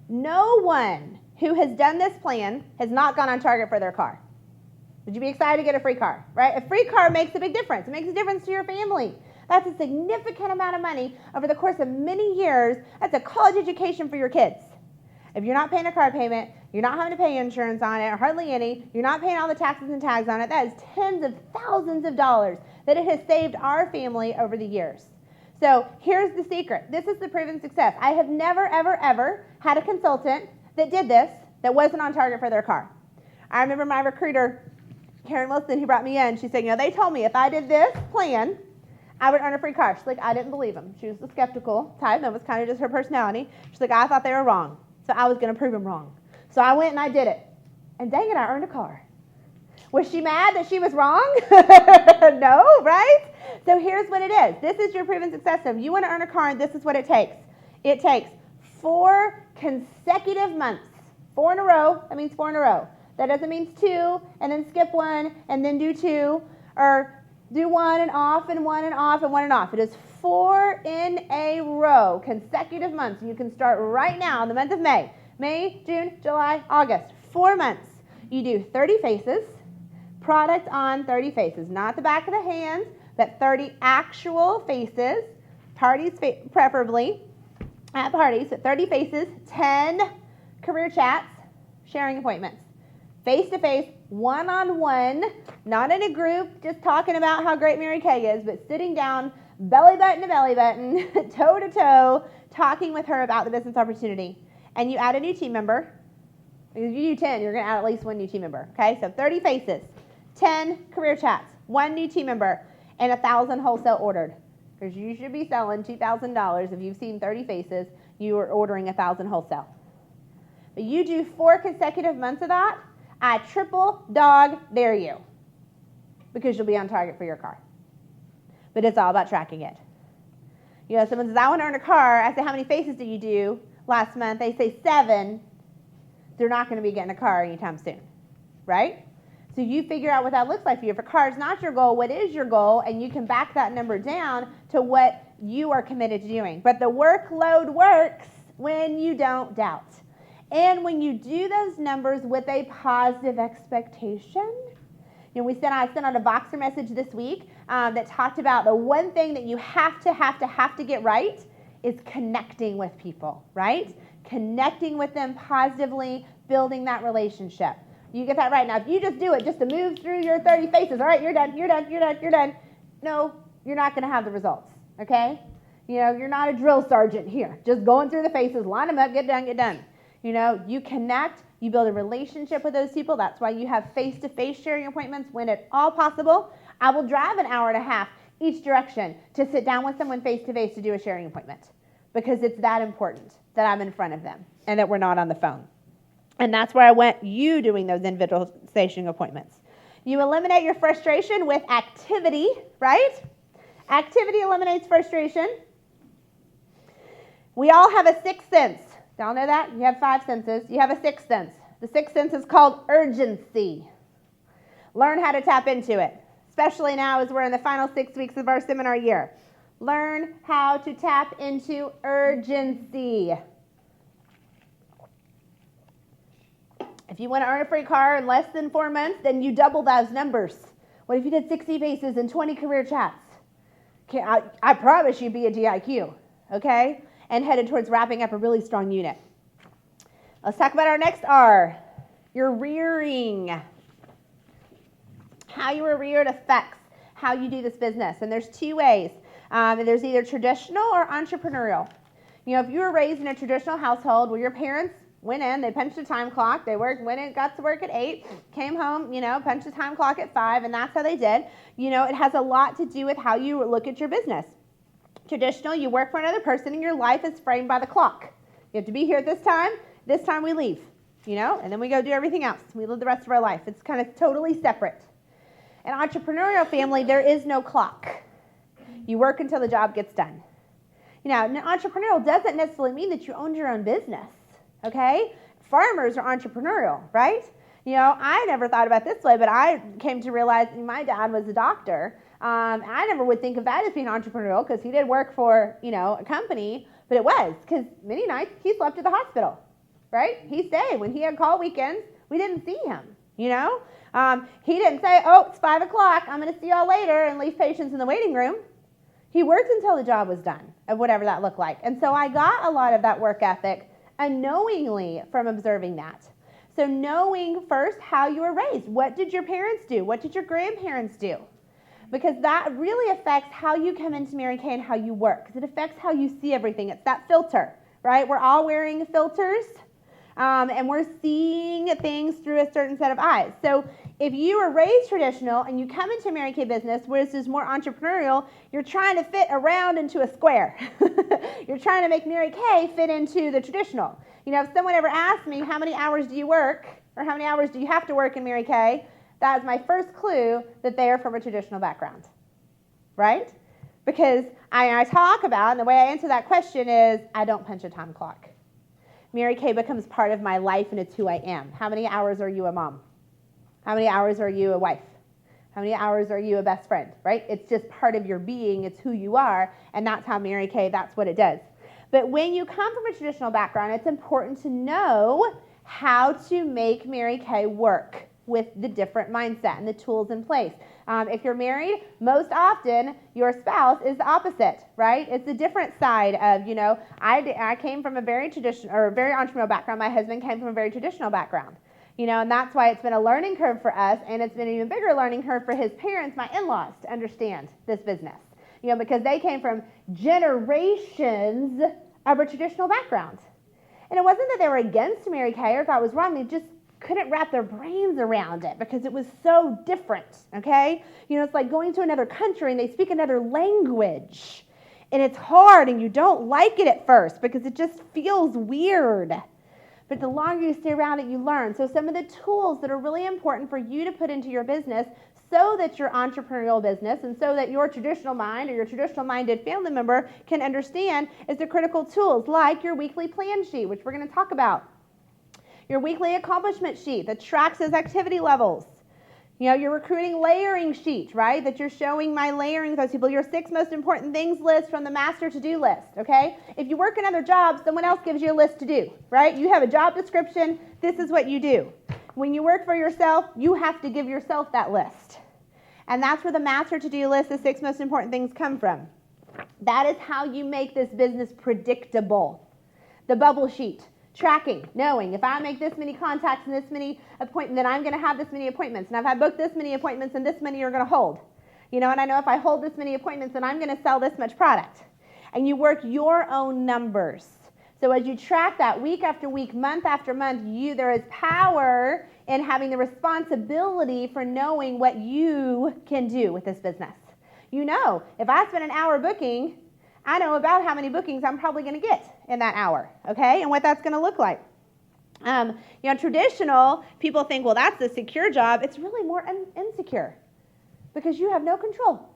No one who has done this plan has not gone on target for their car. Would you be excited to get a free car, right? A free car makes a big difference. It makes a difference to your family. That's a significant amount of money over the course of many years. That's a college education for your kids. If you're not paying a car payment, you're not having to pay insurance on it, or hardly any, you're not paying all the taxes and tags on it, that is tens of thousands of dollars that it has saved our family over the years. So here's the secret. This is the proven success. I have never, ever, ever had a consultant that did this that wasn't on target for their car. I remember my recruiter, Karen Wilson, who brought me in, she said, they told me if I did this plan, I would earn a free car. She's like, I didn't believe them. She was the skeptical type. That was kind of just her personality. She's like, I thought they were wrong. So I was going to prove them wrong. So I went and I did it. And dang it, I earned a car. Was she mad that she was wrong? No, right? So here's what it is. This is your proven success. If you want to earn a car, this is what it takes. It takes 4 consecutive months. 4 in a row. That means 4 in a row. That doesn't mean 2 and then skip 1 and then do 2, or do 1 and off and 1 and off and 1 and off. It is 4 in a row, consecutive months. You can start right now in the month of May. May, June, July, August. 4 months. You do 30 faces, product on 30 faces. Not the back of the hands, but 30 actual faces. Parties preferably. At parties, so 30 faces, 10 career chats, sharing appointments. Face-to-face, one-on-one, not in a group, just talking about how great Mary Kay is, but sitting down, belly button to belly button, toe-to-toe, talking with her about the business opportunity. And you add a new team member. If you do 10, you're going to add at least 1 new team member. Okay, so 30 faces, 10 career chats, 1 new team member, and 1,000 wholesale ordered. Because you should be selling $2,000. If you've seen 30 faces, you are ordering 1,000 wholesale. But you do 4 consecutive months of that, I triple dog dare you, because you'll be on target for your car. But it's all about tracking it. Someone says, I want to earn a car. I say, how many faces did you do last month? They say 7. They're not going to be getting a car anytime soon, right? So you figure out what that looks like for you. If a car is not your goal, what is your goal? And you can back that number down to what you are committed to doing. But the workload works when you don't doubt. And when you do those numbers with a positive expectation. I sent out a Voxer message this week that talked about the one thing that you have to get right is connecting with people, right? Connecting with them positively, building that relationship. You get that right. Now, if you just do it just to move through your 30 faces, all right, you're done. No, you're not going to have the results, okay? You're not a drill sergeant here, just going through the faces, line them up, get done. You connect, you build a relationship with those people. That's why you have face-to-face sharing appointments when at all possible. I will drive an hour and a half each direction to sit down with someone face-to-face to do a sharing appointment, because it's that important that I'm in front of them and that we're not on the phone. And that's where I want you doing those individual staging appointments. You eliminate your frustration with activity, right? Activity eliminates frustration. We all have a sixth sense. Y'all know that? You have 5 senses. You have a sixth sense. The sixth sense is called urgency. Learn how to tap into it, especially now as we're in the final 6 weeks of our seminar year. Learn how to tap into urgency. If you want to earn a free car in less than 4 months, then you double those numbers. What if you did 60 faces and 20 career chats? I promise you'd be a DIQ, okay? And headed towards wrapping up a really strong unit. Let's talk about our next R, your rearing. How you were reared affects how you do this business. And there's 2 ways. There's either traditional or entrepreneurial. You know, if you were raised in a traditional household where your parents went in, they punched a time clock, they went in, got to work at 8, came home, punched a time clock at 5, and that's how they did. It has a lot to do with how you look at your business. Traditional, you work for another person and your life is framed by the clock. You have to be here at this time we leave, and then we go do everything else. We live the rest of our life. It's kind of totally separate. An entrepreneurial family, there is no clock. You work until the job gets done. Entrepreneurial doesn't necessarily mean that you own your own business, okay? Farmers are entrepreneurial, right? I never thought about it this way, but I came to realize my dad was a doctor. I never would think of that as being entrepreneurial because he did work for, a company, but it was because many nights he slept at the hospital, right? He stayed. When he had call weekends, we didn't see him, He didn't say, oh, it's 5 o'clock, I'm going to see y'all later and leave patients in the waiting room. He worked until the job was done, of whatever that looked like. And so I got a lot of that work ethic unknowingly from observing that. So knowing first how you were raised. What did your parents do? What did your grandparents do? Because that really affects how you come into Mary Kay and how you work. Because it affects how you see everything. It's that filter, right? We're all wearing filters, and we're seeing things through a certain set of eyes. So if you were raised traditional and you come into Mary Kay business, where this is more entrepreneurial, you're trying to fit around into a square. You're trying to make Mary Kay fit into the traditional. If someone ever asked me, how many hours do you work, or how many hours do you have to work in Mary Kay, that is my first clue that they are from a traditional background, right? Because I talk about, and the way I answer that question is, I don't punch a time clock. Mary Kay becomes part of my life, and it's who I am. How many hours are you a mom? How many hours are you a wife? How many hours are you a best friend, right? It's just part of your being. It's who you are, and that's how Mary Kay, that's what it does. But when you come from a traditional background, it's important to know how to make Mary Kay work with the different mindset and the tools in place. If you're married, most often your spouse is the opposite, right? It's a different side of, I came from a very traditional or very entrepreneurial background. My husband came from a very traditional background. And that's why it's been a learning curve for us, and it's been an even bigger learning curve for his parents, my in-laws, to understand this business. Because they came from generations of a traditional background. And it wasn't that they were against Mary Kay or thought it was wrong. They just couldn't wrap their brains around it because it was so different, okay? It's like going to another country and they speak another language. And it's hard and you don't like it at first because it just feels weird. But the longer you stay around it, you learn. So some of the tools that are really important for you to put into your business so that your entrepreneurial business and so that your traditional mind or your traditional-minded family member can understand is the critical tools like your weekly plan sheet, which we're going to talk about. Your weekly accomplishment sheet that tracks those activity levels. Your recruiting layering sheet, right? That you're showing my layering with those people. Your 6 most important things list from the master to-do list, okay? If you work another job, someone else gives you a list to do, right? You have a job description. This is what you do. When you work for yourself, you have to give yourself that list. And that's where the master to-do list, the 6 most important things come from. That is how you make this business predictable. The bubble sheet. Tracking, knowing if I make this many contacts and this many appointments, then I'm going to have this many appointments. And if I book this many appointments, and this many are going to hold. And I know if I hold this many appointments, then I'm going to sell this much product. And you work your own numbers. So as you track that week after week, month after month, there is power in having the responsibility for knowing what you can do with this business. If I spend an hour booking, I know about how many bookings I'm probably going to get in that hour, okay, and what that's going to look like. Traditional, people think, well, that's a secure job. It's really more insecure because you have no control.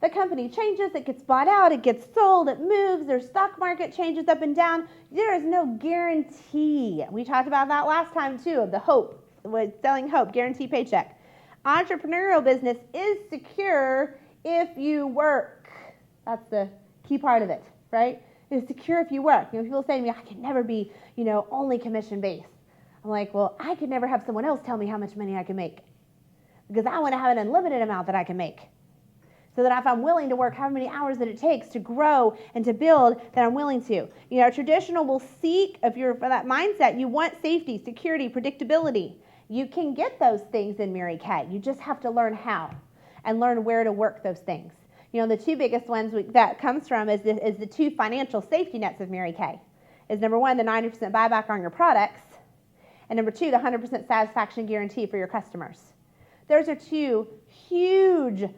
The company changes, it gets bought out, it gets sold, it moves, their stock market changes up and down. There is no guarantee. We talked about that last time too, of the hope, with selling hope, guarantee paycheck. Entrepreneurial business is secure if you work. That's the key part of it, right? It's secure if you work. People say to me, I can never be, only commission-based. I'm like, well, I could never have someone else tell me how much money I can make because I want to have an unlimited amount that I can make. So that if I'm willing to work how many hours that it takes to grow and to build, that I'm willing to. Traditional will seek, if you're for that mindset, you want safety, security, predictability. You can get those things in Mary Kay. You just have to learn how and learn where to work those things. The two biggest ones that comes from is the two financial safety nets of Mary Kay. Is number one, the 90% buyback on your products, and number two, the 100% satisfaction guarantee for your customers. Those are two huge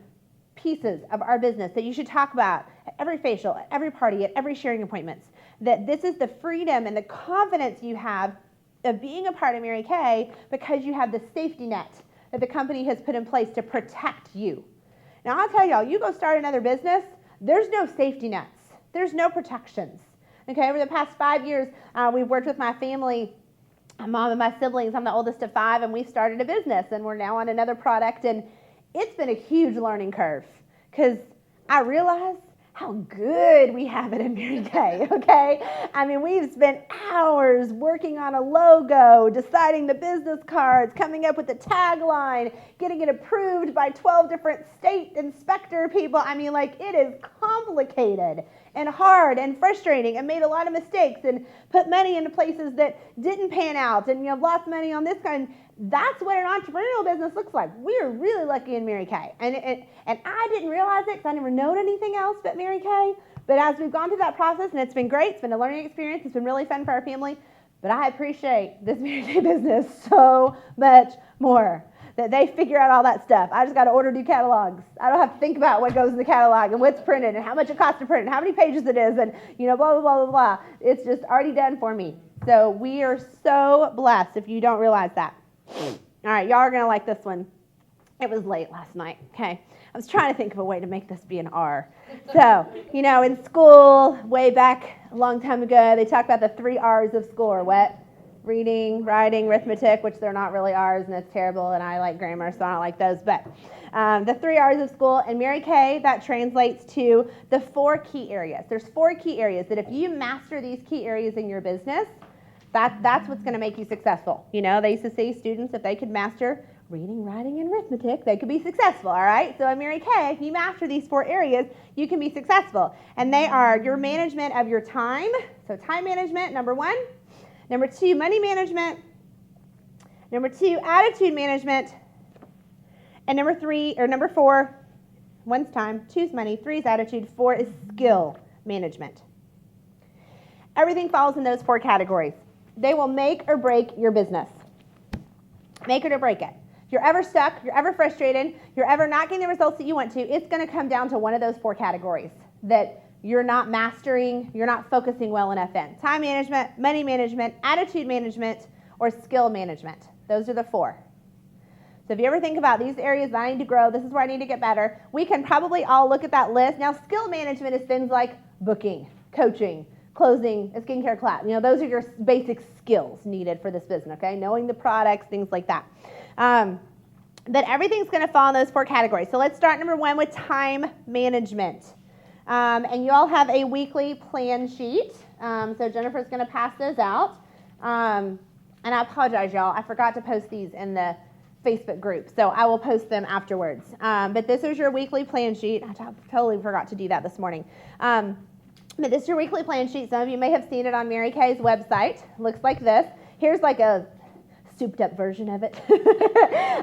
pieces of our business that you should talk about at every facial, at every party, at every sharing appointments. That this is the freedom and the confidence you have of being a part of Mary Kay because you have the safety net that the company has put in place to protect you. Now I'll tell y'all, you go start another business, there's no safety nets. There's no protections. Okay, over the past 5 years, we've worked with my family, my mom and my siblings. I'm the oldest of 5, and we started a business, and we're now on another product, and it's been a huge learning curve because I realize how good we have it in Mary Kay, okay? We've spent hours working on a logo, deciding the business cards, coming up with the tagline, getting it approved by 12 different state inspector people. It is complicated and hard and frustrating and made a lot of mistakes and put money into places that didn't pan out and lost money on this kind. That's what an entrepreneurial business looks like. We're really lucky in Mary Kay. And I didn't realize it because I never known anything else but Mary Kay. But as we've gone through that process, and it's been great, it's been a learning experience, it's been really fun for our family, but I appreciate this Mary Kay business so much more. That they figure out all that stuff. I just got to order new catalogs. I don't have to think about what goes in the catalog and what's printed and how much it costs to print and how many pages it is and, blah, blah, blah, blah, blah. It's just already done for me. So we are so blessed if you don't realize that. All right, y'all are going to like this one. It was late last night, okay? I was trying to think of a way to make this be an R. So, in school, way back a long time ago, they talked about the 3 R's of school, or what? Reading, writing, arithmetic, which they're not really R's, and it's terrible, and I like grammar, so I don't like those. But the 3 R's of school, and Mary Kay, that translates to the 4 key areas. There's 4 key areas that if you master these key areas in your business, that's what's going to make you successful. They used to say students, if they could master reading, writing, and arithmetic, they could be successful, all right? So in Mary Kay, if you master these 4 areas, you can be successful. And they are your management of your time, so time management, number 1. Number 2, money management. Number 2, attitude management. And number 4, 1's time, 2's money, 3's attitude, 4 is skill management. Everything falls in those 4 categories. They will make or break your business. Make it or break it. If you're ever stuck, you're ever frustrated, you're ever not getting the results that you want to, it's going to come down to one of those 4 categories that you're not mastering, you're not focusing well enough in. Time management, money management, attitude management, or skill management. Those are the 4. So if you ever think about these areas that I need to grow, this is where I need to get better, we can probably all look at that list. Now, skill management is things like booking, coaching, closing a skincare class. Those are your basic skills needed for this business, okay? Knowing the products, things like that. But everything's going to fall in those 4 categories. So let's start number 1 with time management. And you all have a weekly plan sheet. So Jennifer's going to pass those out. And I apologize, y'all. I forgot to post these in the Facebook group. So I will post them afterwards. But this is your weekly plan sheet. I totally forgot to do that this morning. But this is your weekly plan sheet. Some of you may have seen it on Mary Kay's website. Looks like this. Here's like a souped up version of it,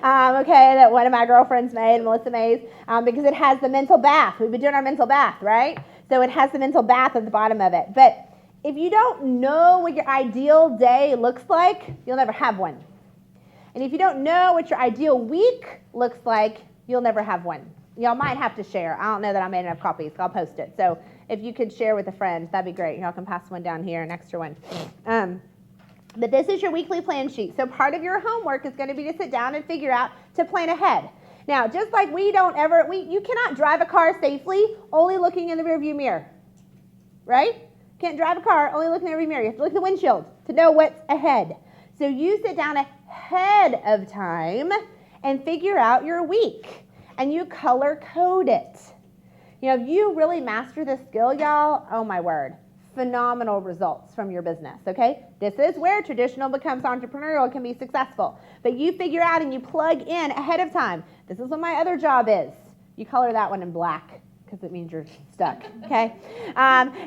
that one of my girlfriends made, Melissa Mays, because it has the mental bath. We've been doing our mental bath, right? So it has the mental bath at the bottom of it. But if you don't know what your ideal day looks like, you'll never have one. And if you don't know what your ideal week looks like, you'll never have one. Y'all might have to share. I don't know that I made enough copies, so I'll post it. So if you could share with a friend, that'd be great. Y'all can pass one down here, an extra one. But this is your weekly plan sheet. So part of your homework is going to be to sit down and figure out to plan ahead. Now, just like you cannot drive a car safely only looking in the rearview mirror, right? Can't drive a car only looking in the rearview mirror. You have to look at the windshield to know what's ahead. So you sit down ahead of time and figure out your week, and you color code it. If you really master this skill, y'all, oh my word, phenomenal results from your business, okay? This is where traditional becomes entrepreneurial, can be successful. But you figure out and you plug in ahead of time. This is what my other job is. You color that one in black because it means you're stuck, okay?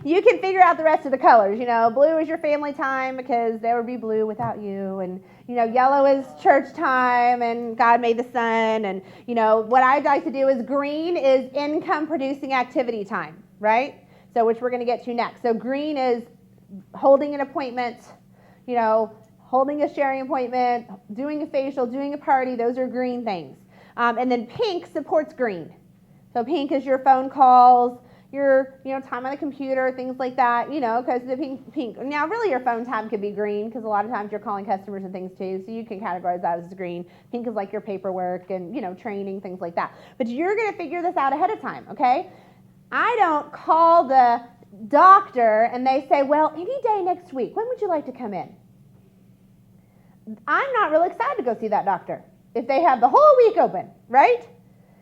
You can figure out the rest of the colors. Blue is your family time because there would be blue without you. And, yellow is church time and God made the sun. And, what I'd like to do is green is income producing activity time, right? So which we're going to get to next. So green is holding an appointment, holding a sharing appointment, doing a facial, doing a party. Those are green things. And then pink supports green. So pink is your phone calls, your time on the computer, things like that, because the pink. Now really your phone time could be green because a lot of times you're calling customers and things too, so you can categorize that as green. Pink is like your paperwork and, training, things like that. But you're going to figure this out ahead of time, okay? I don't call the doctor and they say, well, any day next week, when would you like to come in? I'm not really excited to go see that doctor if they have the whole week open, right?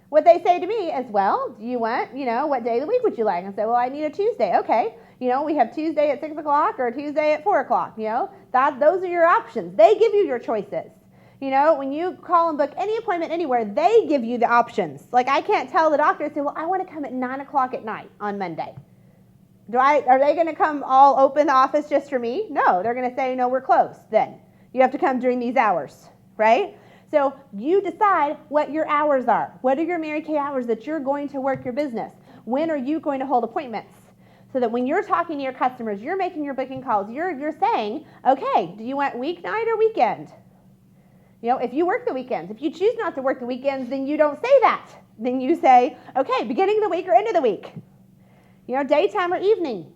What they say to me is, well, do you want, what day of the week would you like? And I say, well, I need a Tuesday. Okay. We have Tuesday at 6 o'clock or Tuesday at 4 o'clock. Those are your options. They give you your choices. When you call and book any appointment anywhere, they give you the options. Like I can't tell the doctor, say, well, I want to come at 9 o'clock at night on Monday. Are they going to come all open the office just for me? No, they're going to say, no, we're closed then. You have to come during these hours, right? So you decide what your hours are. What are your Mary Kay hours that you're going to work your business? When are you going to hold appointments? So that when you're talking to your customers, you're making your booking calls, you're saying, okay, do you want weeknight or weekend? If you work the weekends, if you choose not to work the weekends, then you don't say that. Then you say, okay, beginning of the week or end of the week. Daytime or evening.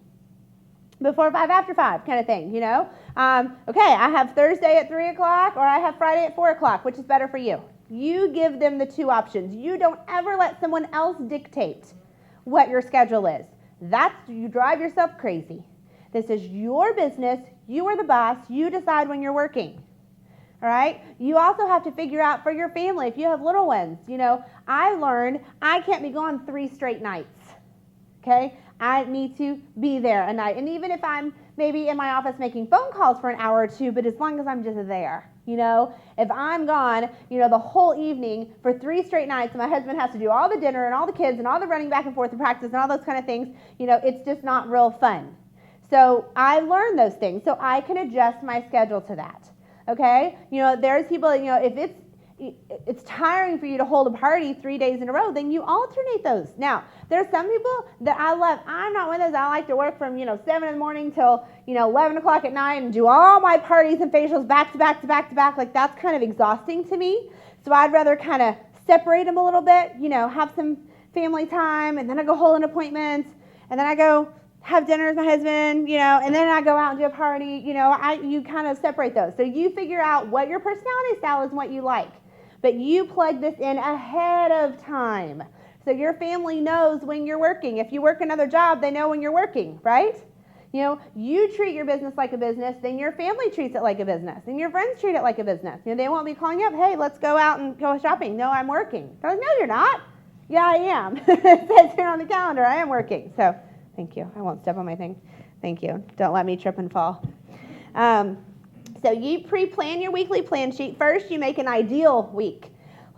Before 5, after 5 kind of thing, Okay, I have Thursday at 3 o'clock or I have Friday at 4 o'clock. Which is better for you? You give them the two options. You don't ever let someone else dictate what your schedule is. You drive yourself crazy. This is your business. You are the boss. You decide when you're working. All right? You also have to figure out for your family, if you have little ones, I learned I can't be gone 3 straight nights. Okay? I need to be there a night. And even if I'm maybe in my office making phone calls for an hour or two, but as long as I'm just there, if I'm gone, the whole evening for 3 straight nights, and my husband has to do all the dinner and all the kids and all the running back and forth to practice and all those kind of things, it's just not real fun. So I learned those things so I can adjust my schedule to that. Okay? There's people, if it's tiring for you to hold a party 3 days in a row, then you alternate those. Now, there's some people that I love. I'm not one of those. I like to work from, 7 in the morning till, 11 o'clock at night and do all my parties and facials back to back to back to back. Like, that's kind of exhausting to me. So I'd rather kind of separate them a little bit, have some family time, and then I go hold an appointment, and then I go have dinner with my husband, and then I go out and do a party, you kind of separate those. So you figure out what your personality style is and what you like. But you plug this in ahead of time. So your family knows when you're working. If you work another job, they know when you're working, right? You treat your business like a business, then your family treats it like a business, and your friends treat it like a business. They won't be calling you up, hey, let's go out and go shopping. No, I'm working. They're like, no, you're not. Yeah, I am. It says here on the calendar, I am working. So thank you. I won't step on my thing. Thank you. Don't let me trip and fall. So you pre-plan your weekly plan sheet. First, you make an ideal week.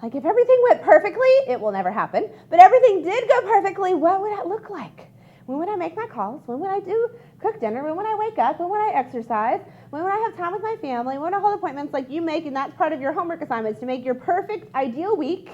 Like if everything went perfectly, it will never happen, but everything did go perfectly, what would that look like? When would I make my calls? When would I cook dinner? When would I wake up? When would I exercise? When would I have time with my family? When would I hold appointments? Like you make, and that's part of your homework assignments, to make your perfect ideal week,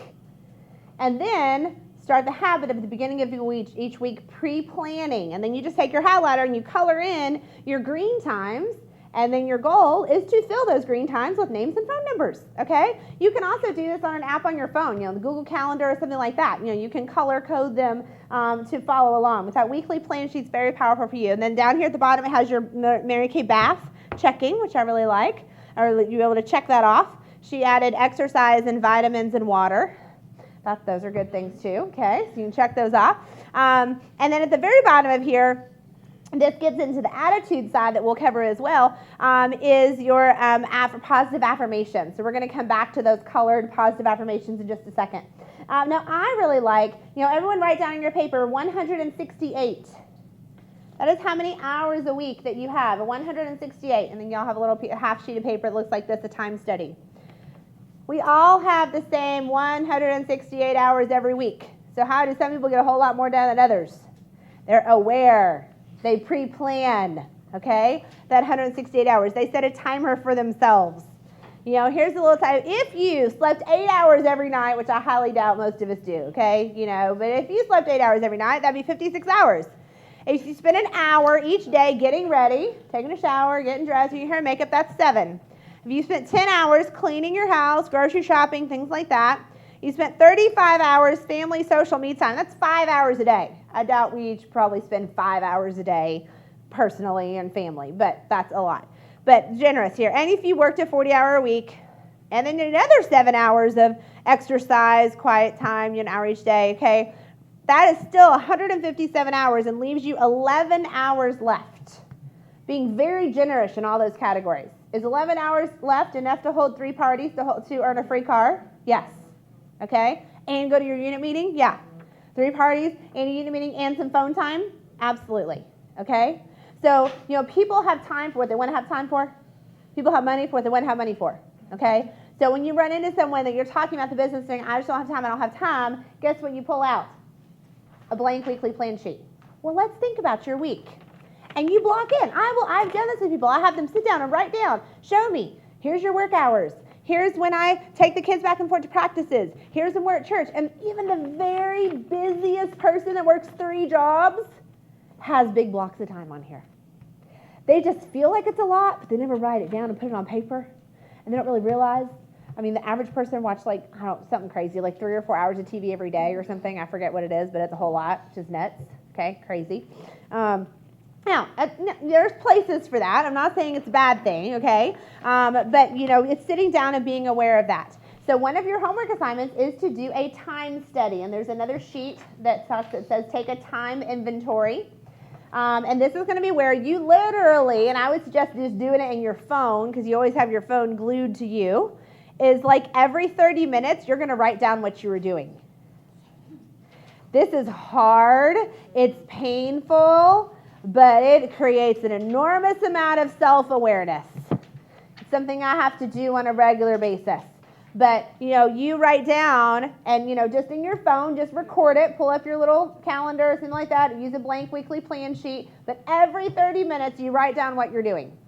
and then start the habit of at the beginning of each week pre-planning. And then you just take your highlighter and you color in your green times. And then your goal is to fill those green times with names and phone numbers, okay? You can also do this on an app on your phone, the Google Calendar or something like that. You can color code them to follow along. With that weekly plan sheet's very powerful for you. And then down here at the bottom, it has your Mary Kay bath checking, which I really like, or you'll be able to check that off. She added exercise and vitamins and water. Those are good things too, okay? So you can check those off. And then at the very bottom of here, this gets into the attitude side that we'll cover as well, is your positive affirmations. So we're going to come back to those colored positive affirmations in just a second. Now, I really like, everyone write down on your paper 168. That is how many hours a week that you have, 168. And then y'all have a little half sheet of paper that looks like this, a time study. We all have the same 168 hours every week. So how do some people get a whole lot more done than others? They're aware. They pre-plan, okay? That 168 hours. They set a timer for themselves. Here's a little time. If you slept 8 hours every night, which I highly doubt most of us do, okay? But if you slept 8 hours every night, that'd be 56 hours. If you spend an hour each day getting ready, taking a shower, getting dressed, doing your hair and makeup, that's 7. If you spent 10 hours cleaning your house, grocery shopping, things like that, you spent 35 hours family social me time. That's 5 hours a day. I doubt we each probably spend 5 hours a day personally and family, but that's a lot. But generous here. And if you worked a 40-hour a week, and then another 7 hours of exercise, quiet time, an hour each day, okay, that is still 157 hours and leaves you 11 hours left. Being very generous in all those categories. Is 11 hours left enough to hold 3 parties to earn a free car? Yes. Okay? And go to your unit meeting? Yeah. 3 parties and a unit meeting and some phone time? Absolutely. Okay? So, people have time for what they want to have time for. People have money for what they want to have money for. Okay? So when you run into someone that you're talking about the business saying, I just don't have time, I don't have time, guess what you pull out? A blank weekly plan sheet. Well, let's think about your week. And you block in. I've done this with people. I have them sit down and write down. Show me. Here's your work hours. Here's when I take the kids back and forth to practices. Here's when we're at church. And even the very busiest person that works 3 jobs has big blocks of time on here. They just feel like it's a lot, but they never write it down and put it on paper. And they don't really realize. The average person watch something crazy, like 3 or 4 hours of TV every day or something. I forget what it is, but it's a whole lot, which is nuts. Okay, crazy. Now, there's places for that. I'm not saying it's a bad thing, okay? But, it's sitting down and being aware of that. So one of your homework assignments is to do a time study. And there's another sheet that says take a time inventory. And this is going to be where you literally, and I would suggest just doing it in your phone because you always have your phone glued to you, is like every 30 minutes you're going to write down what you were doing. This is hard. It's painful. But it creates an enormous amount of self-awareness. It's something I have to do on a regular basis. But, you write down and, just in your phone, just record it, pull up your little calendar, something like that, use a blank weekly plan sheet. But every 30 minutes, you write down what you're doing.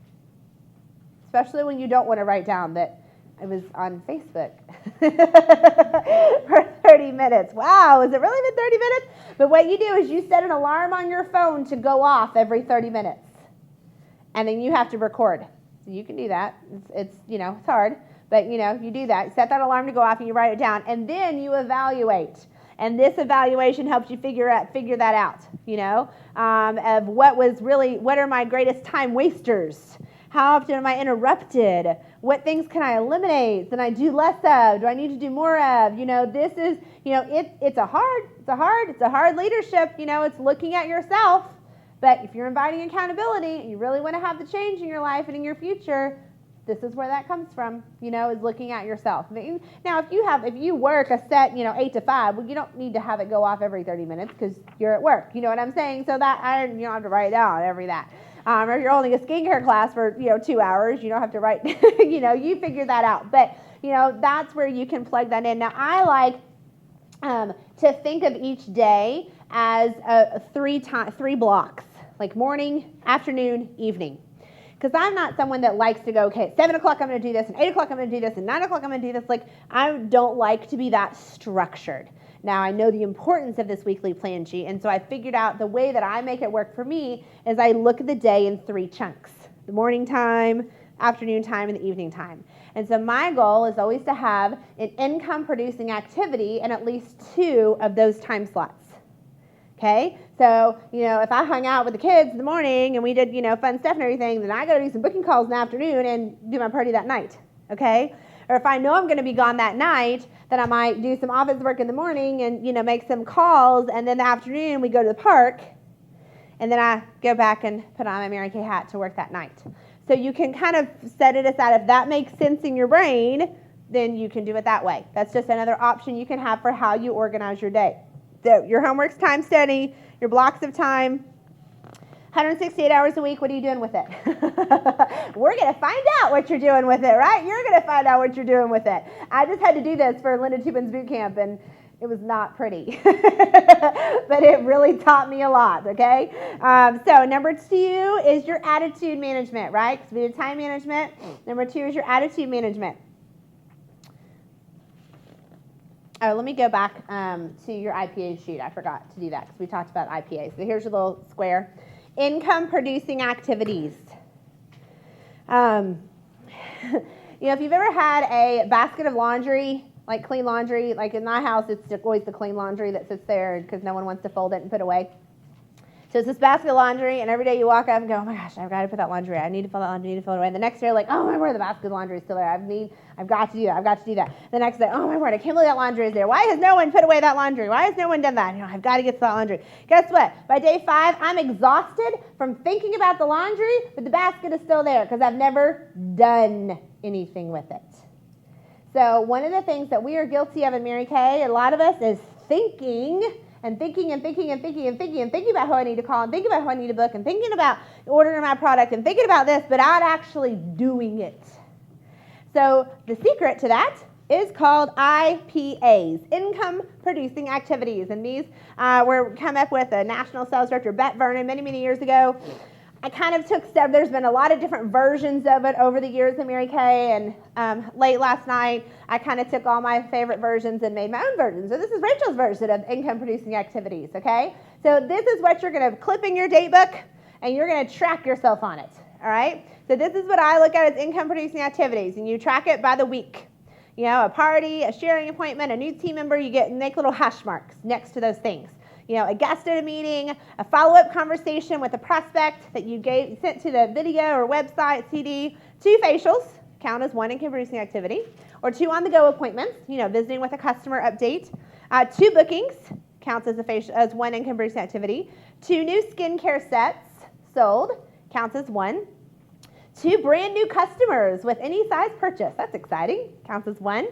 Especially when you don't want to write down that I was on Facebook for 30 minutes. Wow, has it really been 30 minutes? But what you do is you set an alarm on your phone to go off every 30 minutes. And then you have to record. So you can do that. It's hard. But, you do that. You set that alarm to go off and you write it down. And then you evaluate. And this evaluation helps you figure that out, of what are my greatest time wasters? How often am I interrupted? What things can I eliminate? Then I do less of? Do I need to do more of? This is, it's a hard leadership. It's looking at yourself. But if you're inviting accountability and you really want to have the change in your life and in your future, this is where that comes from, is looking at yourself. Now, if you work a set, 8 to 5, well, you don't need to have it go off every 30 minutes because you're at work. You know what I'm saying? So that you don't have to write it down every that. Or if you're holding a skincare class for 2 hours, you don't have to write. You figure that out. But that's where you can plug that in. Now, I like to think of each day as 3 blocks, like morning, afternoon, evening. Because I'm not someone that likes to go, okay, at 7 o'clock I'm going to do this, and 8 o'clock I'm going to do this, and 9 o'clock I'm going to do this. Like, I don't like to be that structured. Now, I know the importance of this weekly plan sheet, and so I figured out the way that I make it work for me is I look at the day in 3 chunks. The morning time, afternoon time, and the evening time. And so my goal is always to have an income-producing activity in at least 2 of those time slots. Okay, so, if I hung out with the kids in the morning and we did, fun stuff and everything, then I got to do some booking calls in the afternoon and do my party that night. Okay, or if I know I'm going to be gone that night, then I might do some office work in the morning and, make some calls, and then the afternoon we go to the park, and then I go back and put on my Mary Kay hat to work that night. So you can kind of set it aside. If that makes sense in your brain, then you can do it that way. That's just another option you can have for how you organize your day. So your homework's time study, your blocks of time, 168 hours a week, what are you doing with it? We're going to find out what you're doing with it, right? You're going to find out what you're doing with it. I just had to do this for Linda Tubin's boot camp, and it was not pretty. But it really taught me a lot, okay? So number 2 is your attitude management, right? Because we did time management. Number 2 is your attitude management. Oh, let me go back to your IPA sheet. I forgot to do that because we talked about IPA. So here's your little square. Income-producing activities. If you've ever had a basket of laundry, like clean laundry, like in my house, it's always the clean laundry that sits there because no one wants to fold it and put it away. So it's this basket of laundry, and every day you walk up and go, oh my gosh, I've got to put that laundry away. I need to fold that laundry, I need to fold it away. And the next day you're like, oh my word, the basket of laundry is still there. I've got to do that. I've got to do that. The next day, oh my word, I can't believe that laundry is there. Why has no one put away that laundry? Why has no one done that? I've got to get to that laundry. Guess what? By day 5, I'm exhausted from thinking about the laundry, but the basket is still there because I've never done anything with it. So one of the things that we are guilty of in Mary Kay, a lot of us, is thinking about who I need to call, and thinking about who I need to book, and thinking about ordering my product, and thinking about this, but not actually doing it. So the secret to that is called IPAs, Income Producing Activities. And these were come up with a national sales director, Bette Vernon, many, many years ago. I kind of took steps. There's been a lot of different versions of it over the years in Mary Kay, and late last night, I kind of took all my favorite versions and made my own version. So this is Rachel's version of income-producing activities, okay? So this is what you're going to clip in your date book, and you're going to track yourself on it, all right? So this is what I look at as income-producing activities, and you track it by the week. A party, a sharing appointment, a new team member, make little hash marks next to those things. A guest at a meeting, a follow-up conversation with a prospect that you sent to the video or website, CD, 2 facials, count as 1 income-producing activity, or 2 on-the-go appointments, visiting with a customer update, 2 bookings, counts as 1 income-producing activity, 2 new skincare sets sold, counts as 1, 2 brand new customers with any size purchase, that's exciting, counts as 1,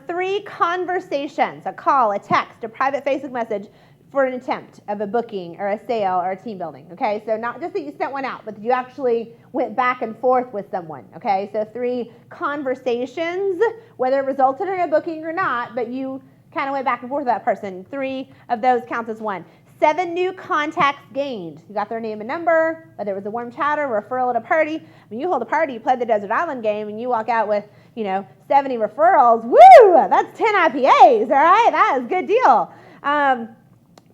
3 conversations, a call, a text, a private Facebook message, for an attempt of a booking or a sale or a team building, okay? So not just that you sent one out, but that you actually went back and forth with someone, okay? So 3 conversations, whether it resulted in a booking or not, but you kind of went back and forth with that person. 3 of those counts as 1. 7 new contacts gained. You got their name and number, whether it was a warm chat or referral at a party. When you hold a party, you play the Desert Island game, and you walk out with, 70 referrals. Woo! That's 10 IPAs, all right? That is a good deal.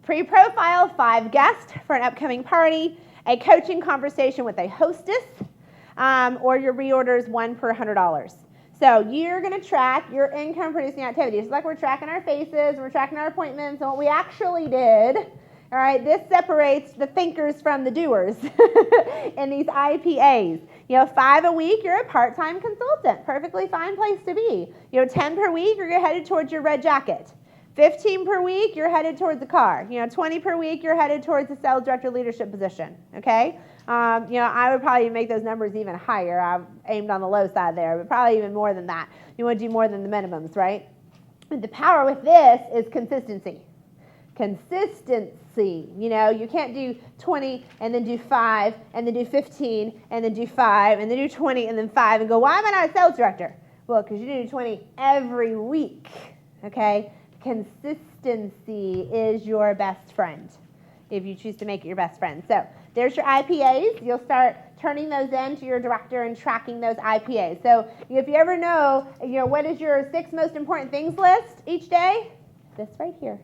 Pre-profile 5 guests for an upcoming party, a coaching conversation with a hostess, or your reorders 1 per $100. So you're going to track your income-producing activities. Just like we're tracking our faces, we're tracking our appointments, and what we actually did. All right, this separates the thinkers from the doers in these IPAs. 5 a week, you're a part-time consultant. Perfectly fine place to be. 10 per week, you're headed towards your red jacket. 15 per week, you're headed towards the car. 20 per week, you're headed towards the sales director leadership position, okay? I would probably make those numbers even higher. I've aimed on the low side there, but probably even more than that. You want to do more than the minimums, right? And the power with this is consistency. Consistency. You can't do 20 and then do 5 and then do 15 and then do 5 and then do 20 and then 5 and go, why am I not a sales director? Well, because you do 20 every week, okay? Consistency is your best friend if you choose to make it your best friend. So there's your IPAs. You'll start turning those in to your director and tracking those IPAs. So if you ever know, what is your 6 most important things list each day? This right here.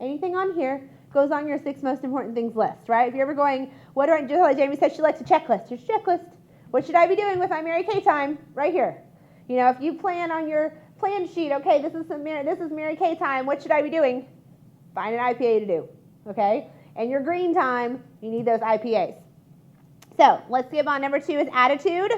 Anything on here goes on your 6 most important things list, right? If you're ever going, just like Jamie said, she likes a checklist. Here's a checklist. What should I be doing with my Mary Kay time? Right here. If you plan on your plan sheet, okay, this is Mary Kay time. What should I be doing? Find an IPA to do, okay? And your green time, you need those IPAs. So let's skip on. Number 2 is attitude.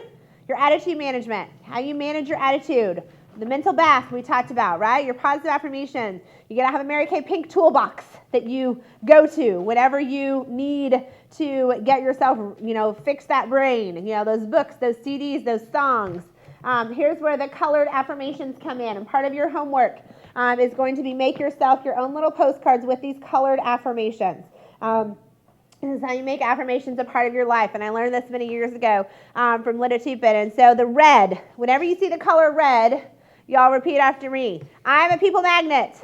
Your attitude management, how you manage your attitude. The mental bath we talked about, right? Your positive affirmations. You got to have a Mary Kay Pink toolbox that you go to whenever you need to get yourself, fix that brain. Those books, those CDs, those songs. Here's where the colored affirmations come in. And part of your homework is going to be make yourself your own little postcards with these colored affirmations. This is how you make affirmations a part of your life. And I learned this many years ago from Lita Tupin. And so the red, whenever you see the color red, y'all repeat after me. I'm a people magnet.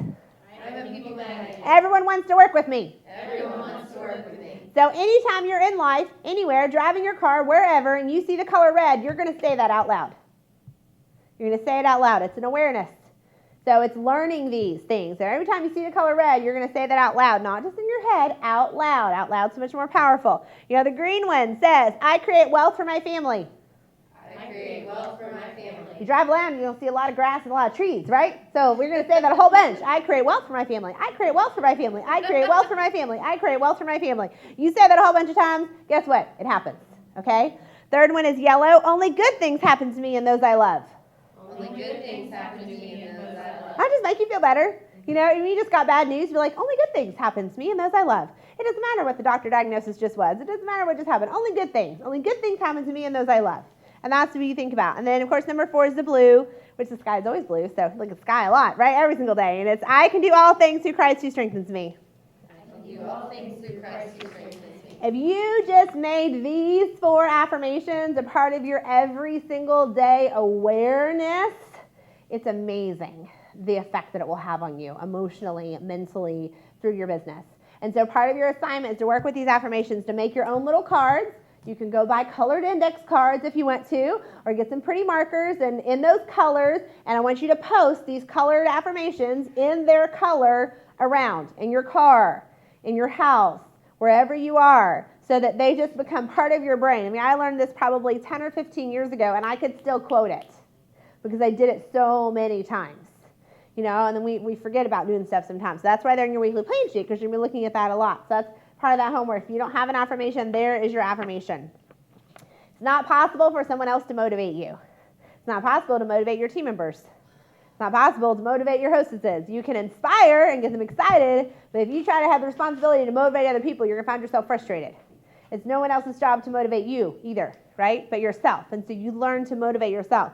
I'm a people magnet. Everyone wants to work with me. Everyone wants to work with me. So anytime you're in life, anywhere, driving your car, wherever, and you see the color red, you're going to say that out loud. You're going to say it out loud. It's an awareness. So it's learning these things. So every time you see the color red, you're going to say that out loud, not just in your head, out loud. Out loud so much more powerful. The green one says, I create wealth for my family. I create wealth for my family. You drive around, you'll see a lot of grass and a lot of trees, right? So we're going to say that a whole bunch. I create wealth for my family. I create wealth for my family. I create wealth for my family. I create wealth for my family. You say that a whole bunch of times, guess what? It happens, okay? Third one is yellow. Only good things happen to me and those I love. Only good things happen to me and those I love. That just make you feel better. If you just got bad news, you're like, only good things happen to me and those I love. It doesn't matter what the doctor diagnosis just was. It doesn't matter what just happened. Only good things. Only good things happen to me and those I love. And that's what you think about. And then, of course, number 4 is the blue, which the sky is always blue. So look at the sky a lot, right? Every single day. And it's, I can do all things through Christ who strengthens me. I can do all things through Christ who strengthens me. If you just made these 4 affirmations a part of your every single day awareness, it's amazing the effect that it will have on you emotionally, mentally, through your business. And so part of your assignment is to work with these affirmations to make your own little cards. You can go buy colored index cards if you want to, or get some pretty markers and in those colors, and I want you to post these colored affirmations in their color around, in your car, in your house, wherever you are, so that they just become part of your brain. I mean, I learned this probably 10 or 15 years ago, and I could still quote it because I did it so many times. And then we forget about doing stuff sometimes. So that's why they're in your weekly plan sheet, because you're going to be looking at that a lot. So that's part of that homework. If you don't have an affirmation, there is your affirmation. It's not possible for someone else to motivate you. It's not possible to motivate your team members. It's not possible to motivate your hostesses. You can inspire and get them excited, but if you try to have the responsibility to motivate other people, you're going to find yourself frustrated. It's no one else's job to motivate you either, right? But yourself. And so you learn to motivate yourself.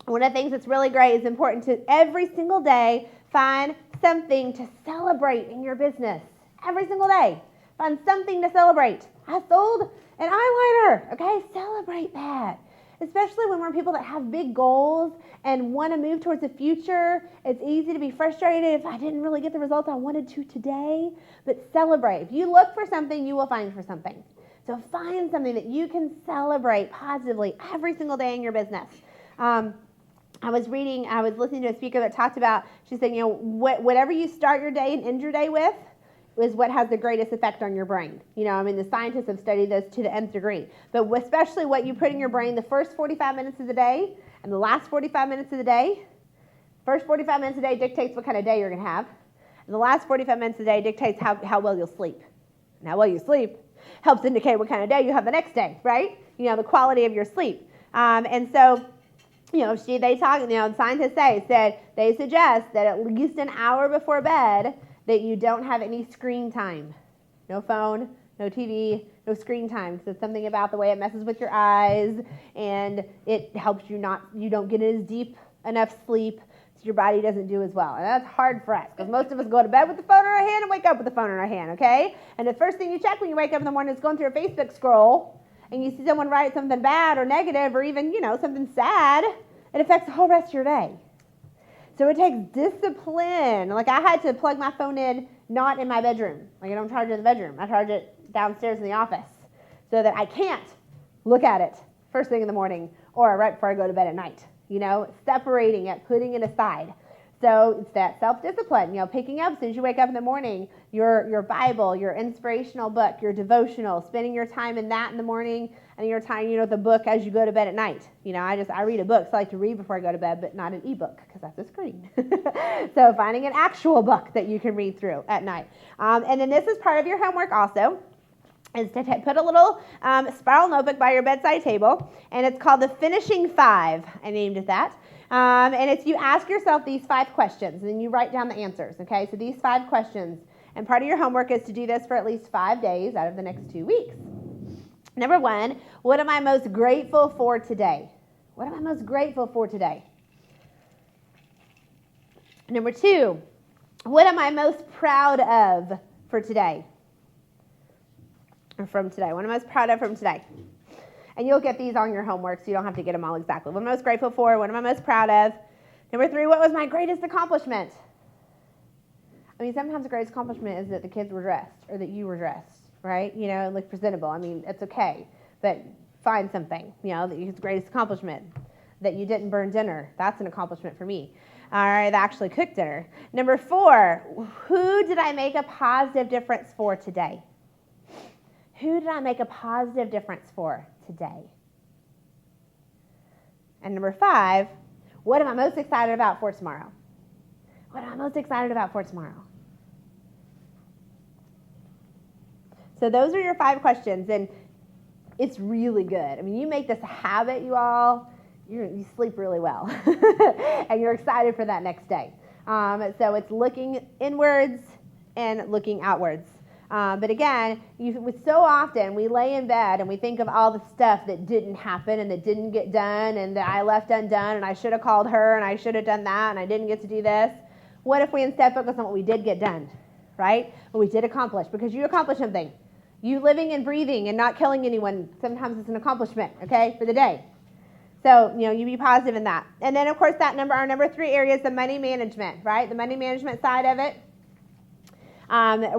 One of the things that's really great is important to every single day find something to celebrate in your business. Every single day. Find something to celebrate. I sold an eyeliner. Okay, celebrate that. Especially when we're people that have big goals and want to move towards the future. It's easy to be frustrated if I didn't really get the results I wanted to today. But celebrate. If you look for something, you will find for something. So find something that you can celebrate positively every single day in your business. I was listening to a speaker that talked about, she said, whatever you start your day and end your day with is what has the greatest effect on your brain. The scientists have studied this to the nth degree. But especially what you put in your brain the first 45 minutes of the day and the last 45 minutes of the day. First 45 minutes of the day dictates what kind of day you're going to have. And the last 45 minutes of the day dictates how well you'll sleep. And how well you sleep helps indicate what kind of day you have the next day, right? The quality of your sleep. And so, scientists they suggest that at least an hour before bed that you don't have any screen time. No phone, no TV, no screen time. Because it's something about the way it messes with your eyes, and it helps you don't get as deep enough sleep, so your body doesn't do as well. And that's hard for us, because most of us go to bed with the phone in our hand and wake up with the phone in our hand, okay? And the first thing you check when you wake up in the morning is going through a Facebook scroll, and you see someone write something bad or negative or even, something sad, it affects the whole rest of your day. So it takes discipline. Like I had to plug my phone in, not in my bedroom. Like I don't charge it in the bedroom. I charge it downstairs in the office so that I can't look at it first thing in the morning or right before I go to bed at night. Separating it, putting it aside. So it's that self-discipline, picking up as soon as you wake up in the morning, your Bible, your inspirational book, your devotional, spending your time in that in the morning. and you're tying, the book as you go to bed at night. I read a book, so I like to read before I go to bed, but not an ebook because that's a screen. So finding an actual book that you can read through at night. And then this is part of your homework also, is to put a little spiral notebook by your bedside table, and it's called the Finishing Five. I named it that. And it's you ask yourself these 5 questions, and then you write down the answers, okay? So these 5 questions, and part of your homework is to do this for at least 5 days out of the next 2 weeks. Number 1, what am I most grateful for today? What am I most grateful for today? Number 2, what am I most proud of for today? Or from today. What am I most proud of from today? And you'll get these on your homework, so you don't have to get them all exactly. What am I most grateful for? What am I most proud of? Number 3, what was my greatest accomplishment? I mean, sometimes the greatest accomplishment is that the kids were dressed or that you were dressed, right? And look presentable. I mean, it's okay, but find something, that is the greatest accomplishment. That you didn't burn dinner. That's an accomplishment for me. All right, that actually cooked dinner. Number 4, who did I make a positive difference for today? Who did I make a positive difference for today? And number 5, what am I most excited about for tomorrow? What am I most excited about for tomorrow? So those are your 5 questions, and it's really good. I mean, you make this a habit, you all, you sleep really well, and you're excited for that next day. So it's looking inwards and looking outwards. But again, so often we lay in bed and we think of all the stuff that didn't happen and that didn't get done and that I left undone and I should have called her and I should have done that and I didn't get to do this. What if we instead focus on what we did get done, right? What we did accomplish, because you accomplished something. You living and breathing and not killing anyone, sometimes it's an accomplishment, okay, for the day. So, you be positive in that. And then, of course, our number 3 area is the money management, right? The money management side of it.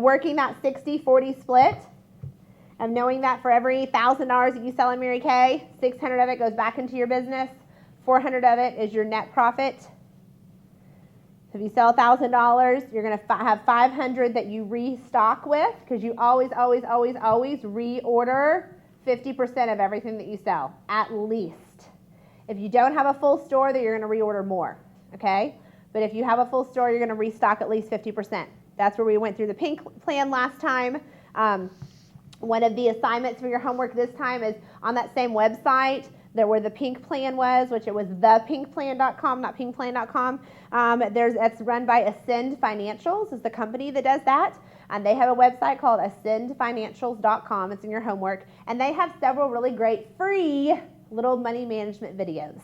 Working that 60-40 split of knowing that for every $1,000 that you sell in Mary Kay, 600 of it goes back into your business, 400 of it is your net profit. So if you sell $1,000, you're going to have 500 that you restock with, because you always reorder 50% of everything that you sell, at least. If you don't have a full store, then you're going to reorder more, okay? But if you have a full store, you're going to restock at least 50%. That's where we went through the pink plan last time. One of the assignments for your homework this time is on that same website where the pink plan was, which it was thepinkplan.com, not pinkplan.com. That's run by Ascend Financials, is the company that does that. And they have a website called ascendfinancials.com. It's in your homework. And they have several really great free little money management videos.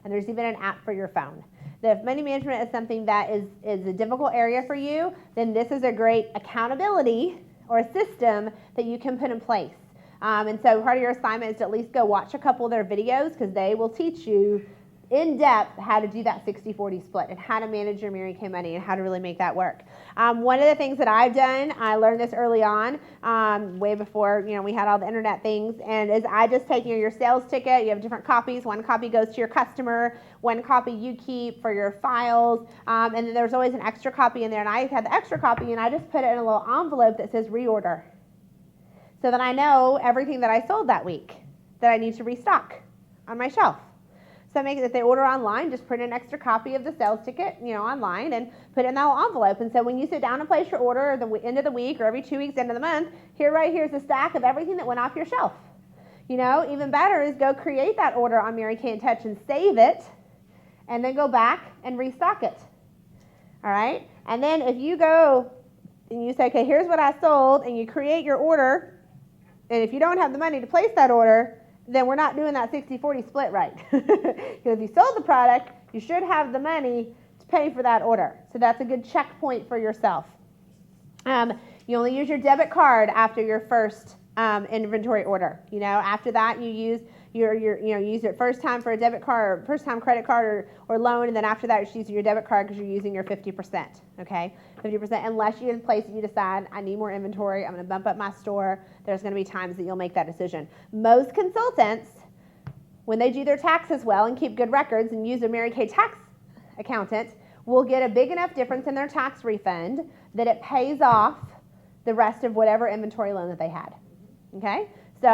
And there's even an app for your phone. If money management is something that is a difficult area for you, then this is a great accountability or a system that you can put in place. And so part of your assignment is to at least go watch a couple of their videos, because they will teach you in depth how to do that 60-40 split and how to manage your Mary Kay money and how to really make that work. One of the things that I've done, I learned this early on, way before we had all the internet things, and is I just take your sales ticket. You have different copies. One copy goes to your customer, one copy you keep for your files, and then there's always an extra copy in there. And I had the extra copy, and I just put it in a little envelope that says reorder, so that I know everything that I sold that week that I need to restock on my shelf. So make it, if they order online, just print an extra copy of the sales ticket, online, and put it in that little envelope. And so when you sit down and place your order at the end of the week or every 2 weeks, end of the month, here's a stack of everything that went off your shelf. Even better is go create that order on Mary Kay in Touch and save it, and then go back and restock it. All right? And then if you go and you say, okay, here's what I sold, and you create your order, and if you don't have the money to place that order, then we're not doing that 60-40 split right. Because if you sold the product, you should have the money to pay for that order. So that's a good checkpoint for yourself. You only use your debit card after your first inventory order. After that, you use use it first time for a debit card, or first time credit card or loan, and then after that, you're using your debit card because you're using your 50%. Okay, 50%. Unless you in place that you decide I need more inventory, I'm going to bump up my store. There's going to be times that you'll make that decision. Most consultants, when they do their taxes well and keep good records and use a Mary Kay tax accountant, will get a big enough difference in their tax refund that it pays off the rest of whatever inventory loan that they had. Okay? So,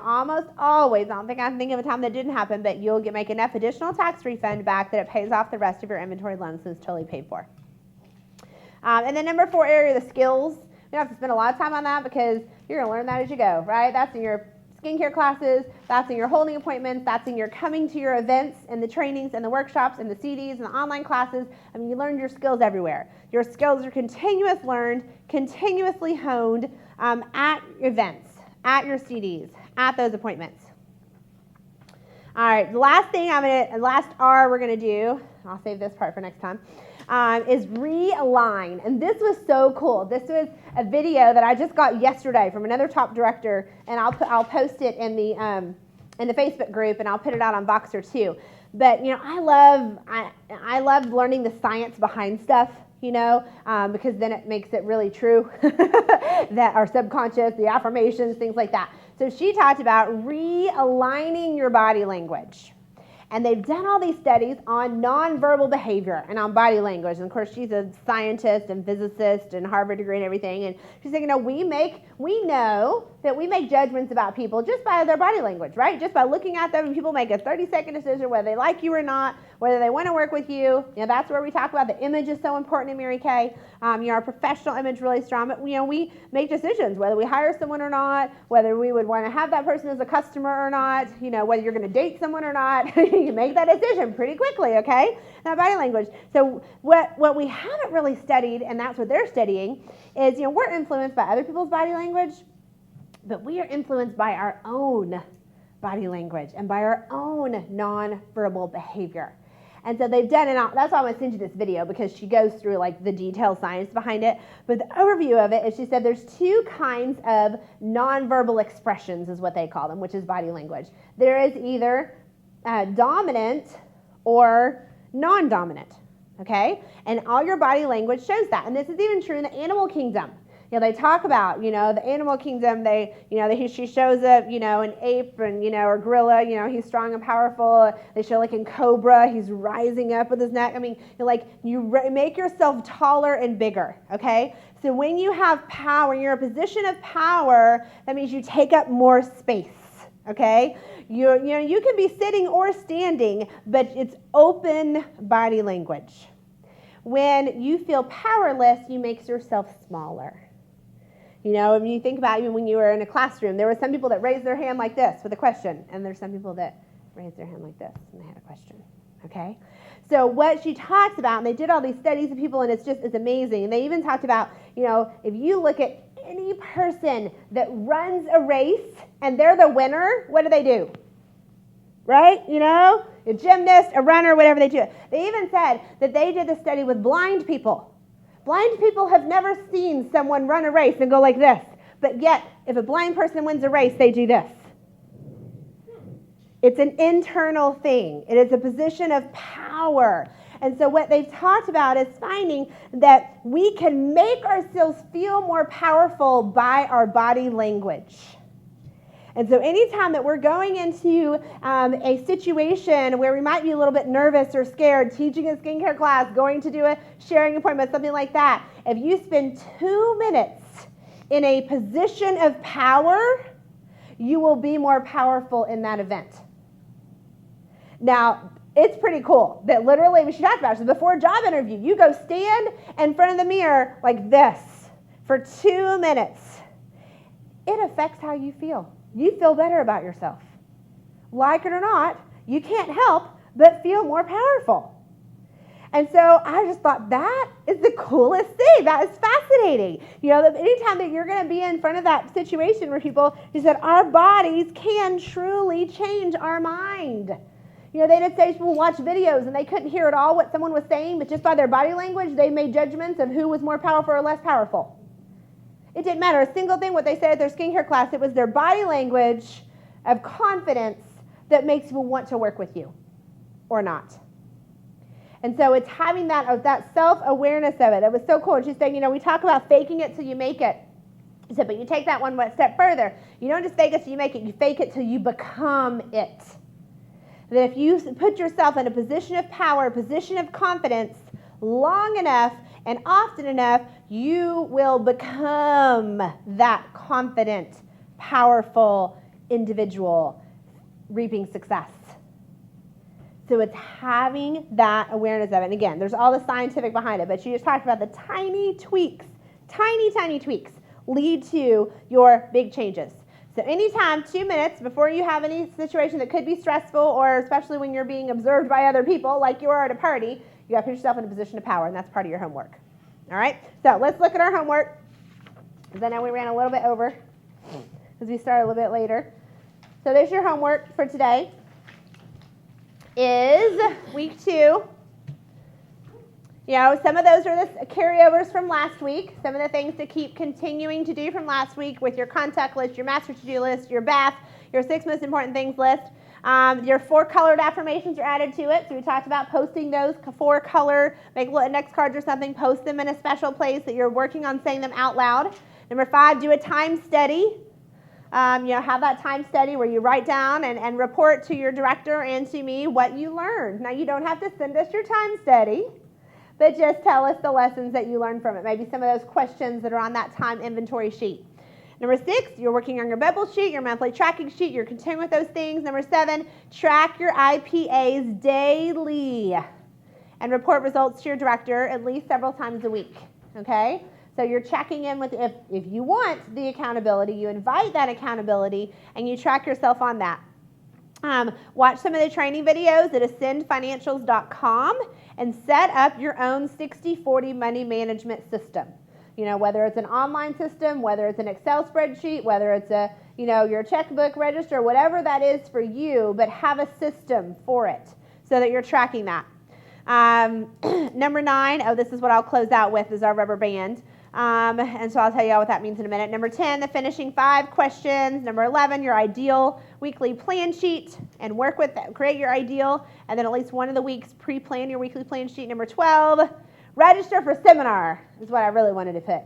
almost always, I don't think I can think of a time that didn't happen, but you'll make enough additional tax refund back that it pays off the rest of your inventory loan, so it's totally paid for. And then number 4 area, the skills. We don't have to spend a lot of time on that because you're going to learn that as you go, right? That's in your skincare classes, that's in your holding appointments, that's in your coming to your events and the trainings and the workshops and the CDs and the online classes. I mean, you learn your skills everywhere. Your skills are continuously learned, continuously honed at events, at your CDs, at those appointments. All right, the last thing last R we're going to do, I'll save this part for next time, is realign. And this was so cool. This was a video that I just got yesterday from another top director, and I'll post it in the Facebook group, and I'll put it out on Voxer too. But I love learning the science behind stuff. Because then it makes it really true that our subconscious, the affirmations, things like that. So she talked about realigning your body language. And they've done all these studies on nonverbal behavior and on body language. And of course, she's a scientist and physicist and Harvard degree and everything. And she's saying, we know that we make judgments about people just by their body language, right? Just by looking at them, and people make a 30-second decision whether they like you or not, whether they want to work with you. That's where we talk about the image is so important in Mary Kay. Our professional image really strong. But, we make decisions whether we hire someone or not, whether we would want to have that person as a customer or not, whether you're going to date someone or not. You make that decision pretty quickly, okay? That body language. So what we haven't really studied, and that's what they're studying, is, we're influenced by other people's body language, but we are influenced by our own body language and by our own nonverbal behavior. And so they've done, and that's why I want to send you this video, because she goes through the detailed science behind it. But the overview of it is, she said there's 2 kinds of nonverbal expressions, is what they call them, which is body language. There is either dominant or non-dominant, okay? And all your body language shows that. And this is even true in the animal kingdom. They talk about, the animal kingdom, she shows up, an ape and, or gorilla, he's strong and powerful. They show in cobra, he's rising up with his neck. I mean, make yourself taller and bigger, okay? So when you have power, you're in a position of power, that means you take up more space, okay? You can be sitting or standing, but it's open body language. When you feel powerless, you make yourself smaller. When you think about even when you were in a classroom, there were some people that raised their hand like this with a question, and there's some people that raised their hand like this and they had a question, okay? So what she talks about, and they did all these studies of people, and it's amazing. And they even talked about, if you look at any person that runs a race and they're the winner, what do? Right? A gymnast, a runner, whatever they do. They even said that they did the study with blind people. Blind people have never seen someone run a race and go like this. But yet, if a blind person wins a race, they do this. It's an internal thing. It is a position of power. And so what they've talked about is finding that we can make ourselves feel more powerful by our body language. And so anytime that we're going into a situation where we might be a little bit nervous or scared, teaching a skincare class, going to do a sharing appointment, something like that, if you spend 2 minutes in a position of power, you will be more powerful in that event. Now, it's pretty cool that literally, when she talked about it, so before a job interview, you go stand in front of the mirror like this for 2 minutes. It affects how you feel. You feel better about yourself. Like it or not, you can't help but feel more powerful. And so I just thought that is the coolest thing. That is fascinating. Anytime that you're going to be in front of that situation where people, she said, our bodies can truly change our mind. They did say people watch videos and they couldn't hear at all what someone was saying, but just by their body language, they made judgments of who was more powerful or less powerful. It didn't matter a single thing what they said at their skincare class. It was their body language of confidence that makes people want to work with you or not. And so it's having that self-awareness of it. It was so cool. And she's saying, we talk about faking it till you make it. She said, but you take that one step further. You don't just fake it till you make it. You fake it till you become it. That if you put yourself in a position of power, a position of confidence long enough and often enough, you will become that confident powerful individual reaping success. So it's having that awareness of it. And again, there's all the scientific behind it, but you just talked about the tiny tweaks, tiny tweaks lead to your big changes. So anytime, 2 minutes before you have any situation that could be stressful, or especially when you're being observed by other people, like you are at a party, you got to put yourself in a position of power, and that's part of your homework. All right? So let's look at our homework, because I know we ran a little bit over, because we started a little bit later. So there's your homework for today. Is week 2. You know, some of those are the carryovers from last week. Some of the things to keep continuing to do from last week with your contact list, your master to-do list, your BAF, your 6 most important things list. Your 4 colored affirmations are added to it. So we talked about posting those 4 color, make little index cards or something, post them in a special place that you're working on saying them out loud. Number 5, do a time study. Have that time study where you write down and report to your director and to me what you learned. Now, you don't have to send us your time study, but just tell us the lessons that you learned from it. Maybe some of those questions that are on that time inventory sheet. Number 6, you're working on your bubble sheet, your monthly tracking sheet. You're continuing with those things. Number 7, track your IPAs daily and report results to your director at least several times a week. Okay? So you're checking in with, if you want the accountability, you invite that accountability, and you track yourself on that. Watch some of the training videos at ascendfinancials.com and set up your own 60/40 money management system. You know, whether it's an online system, whether it's an Excel spreadsheet, whether it's your checkbook register, whatever that is for you, but have a system for it so that you're tracking that. Number 9, this is what I'll close out with, is our rubber band. And so I'll tell you all what that means in a minute. Number 10, the finishing 5 questions. Number 11, your ideal weekly plan sheet, and work with that. Create your ideal, and then at least one of the weeks pre-plan your weekly plan sheet. Number 12, register for seminar is what I really wanted to put.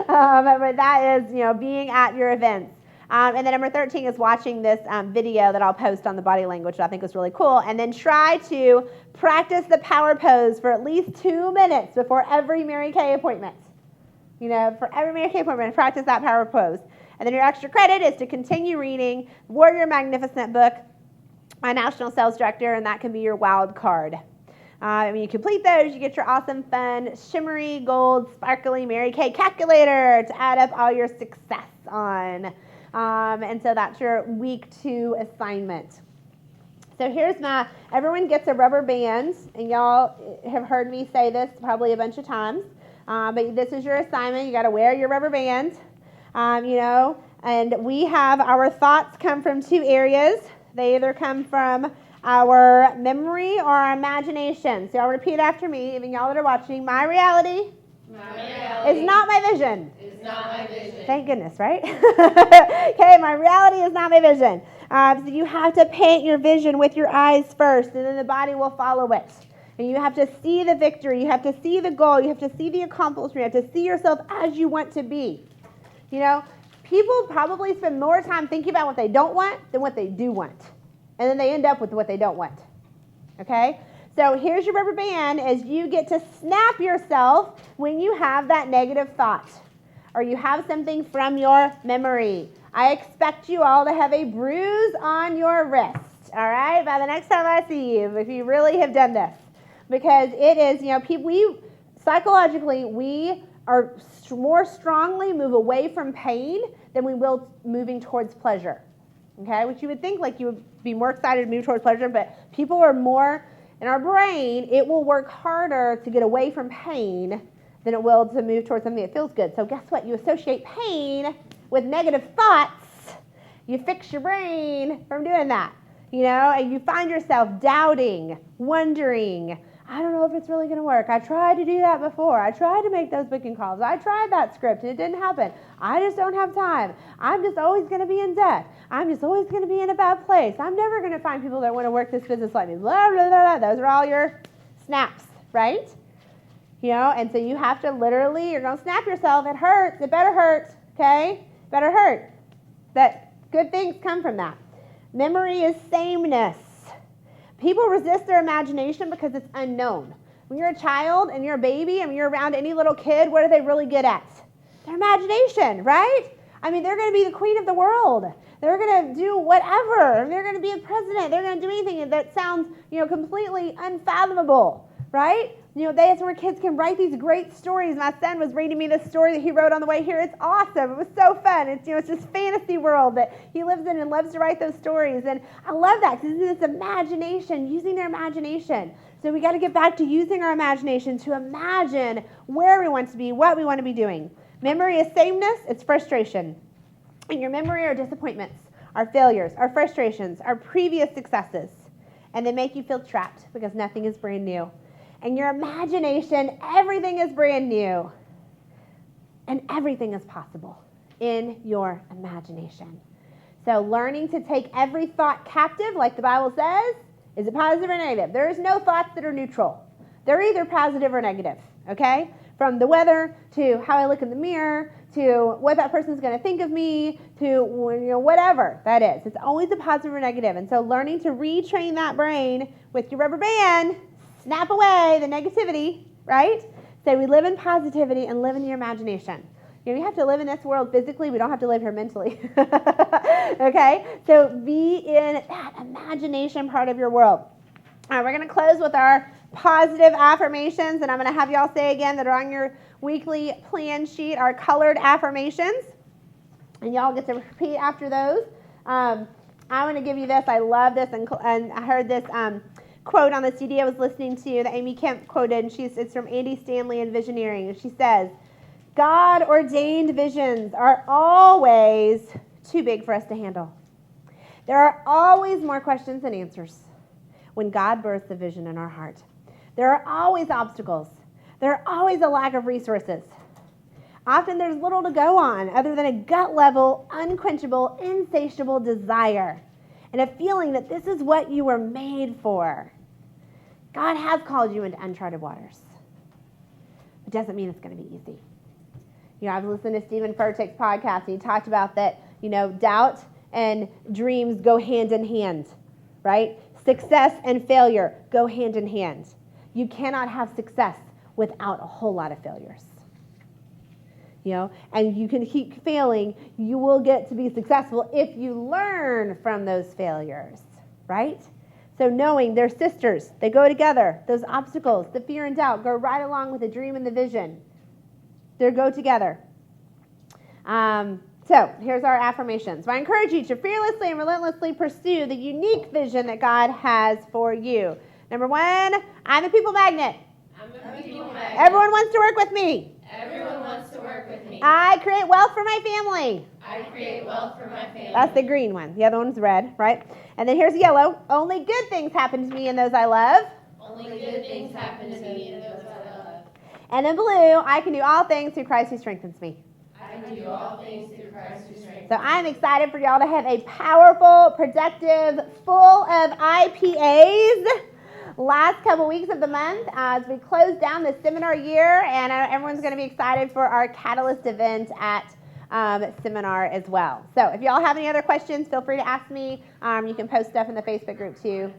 But that is, being at your events. And then number 13 is watching this video that I'll post on the body language that I think was really cool. And then try to practice the power pose for at least 2 minutes before every Mary Kay appointment. For every Mary Kay appointment, practice that power pose. And then your extra credit is to continue reading Warrior Magnificent book, my National Sales Director, and that can be your wild card. When you complete those, you get your awesome, fun, shimmery, gold, sparkly Mary Kay calculator to add up all your success on. And so that's your week 2 assignment. So here's everyone gets a rubber band, and y'all have heard me say this probably a bunch of times, but this is your assignment. You got to wear your rubber band, and we have our thoughts come from 2 areas. They either come from our memory or our imagination. So y'all repeat after me, even y'all that are watching. My reality is not my vision. It's not my vision. Thank goodness, right? Okay, my reality is not my vision. So you have to paint your vision with your eyes first, and then the body will follow it. And you have to see the victory. You have to see the goal. You have to see the accomplishment. You have to see yourself as you want to be. People probably spend more time thinking about what they don't want than what they do want. And then they end up with what they don't want. Okay? So here's your rubber band as you get to snap yourself when you have that negative thought or you have something from your memory. I expect you all to have a bruise on your wrist, all right, by the next time I see you, if you really have done this. Because it is, psychologically, we are more strongly move away from pain than we will moving towards pleasure. Okay, which you would think like you would be more excited to move towards pleasure, but people are more, in our brain, it will work harder to get away from pain than it will to move towards something that feels good. So guess what? You associate pain with negative thoughts. You fix your brain from doing that, and you find yourself doubting, wondering, I don't know if it's really going to work. I tried to do that before. I tried to make those booking calls. I tried that script and it didn't happen. I just don't have time. I'm just always going to be in debt. I'm just always going to be in a bad place. I'm never going to find people that want to work this business like me. Blah, blah, blah, blah. Those are all your snaps, right? And so you have to literally, you're going to snap yourself. It hurts. It better hurt, okay? Better hurt. But good things come from that. Memory is sameness. People resist their imagination because it's unknown. When you're a child and you're a baby and you're around any little kid, what are they really good at? Their imagination, right? I mean, they're going to be the queen of the world. They're going to do whatever. They're going to be a president. They're going to do anything that sounds, completely unfathomable, right? That's where kids can write these great stories. My son was reading me this story that he wrote on the way here. It's awesome. It was so fun. It's, it's this fantasy world that he lives in and loves to write those stories. And I love that because it's this imagination, using their imagination. So we got to get back to using our imagination to imagine where we want to be, what we want to be doing. Memory is sameness, it's frustration. And your memory are disappointments, our failures, our frustrations, our previous successes. And they make you feel trapped because nothing is brand new. And your imagination, everything is brand new. And everything is possible in your imagination. So learning to take every thought captive, like the Bible says, is it positive or negative? There is no thoughts that are neutral. They're either positive or negative, okay? From the weather to how I look in the mirror to what that person's going to think of me to whatever that is. It's always a positive or negative. And so learning to retrain that brain with your rubber band, snap away the negativity, right? So we live in positivity and live in your imagination. We have to live in this world physically. We don't have to live here mentally. Okay? So be in that imagination part of your world. All right, we're going to close with our positive affirmations, and I'm going to have y'all say again that are on your weekly plan sheet, our colored affirmations. And y'all get to repeat after those. I'm going to give you this. I love this, and I heard this quote on the CD I was listening to that Amy Kemp quoted, and it's from Andy Stanley in Visioneering, and she says, God-ordained visions are always too big for us to handle. There are always more questions than answers when God births a vision in our heart. There are always obstacles. There are always a lack of resources. Often there's little to go on other than a gut-level, unquenchable, insatiable desire and a feeling that this is what you were made for. God has called you into uncharted waters. It doesn't mean it's going to be easy. I've listened to Stephen Furtick's podcast, and he talked about that, doubt and dreams go hand in hand, right? Success and failure go hand in hand. You cannot have success without a whole lot of failures. And you can keep failing. You will get to be successful if you learn from those failures, right? So knowing they're sisters, they go together. Those obstacles, the fear and doubt, go right along with the dream and the vision. They go together. So here's our affirmations. So I encourage you to fearlessly and relentlessly pursue the unique vision that God has for you. Number 1, I'm a people magnet. I'm a people magnet. Everyone wants to work with me. Everyone wants to work with me. I create wealth for my family. I create wealth for my family. That's the green one. The other one's red, right? And then here's yellow. Only good things happen to me and those I love. Only good things happen to me and those I love. And then blue, I can do all things through Christ who strengthens me. I can do all things through Christ who strengthens me. So I'm excited for y'all to have a powerful, productive, full of IPAs last couple weeks of the month as we close down the seminar year, and everyone's going to be excited for our Catalyst event at seminar as well. So if y'all have any other questions, feel free to ask me. You can post stuff in the Facebook group too.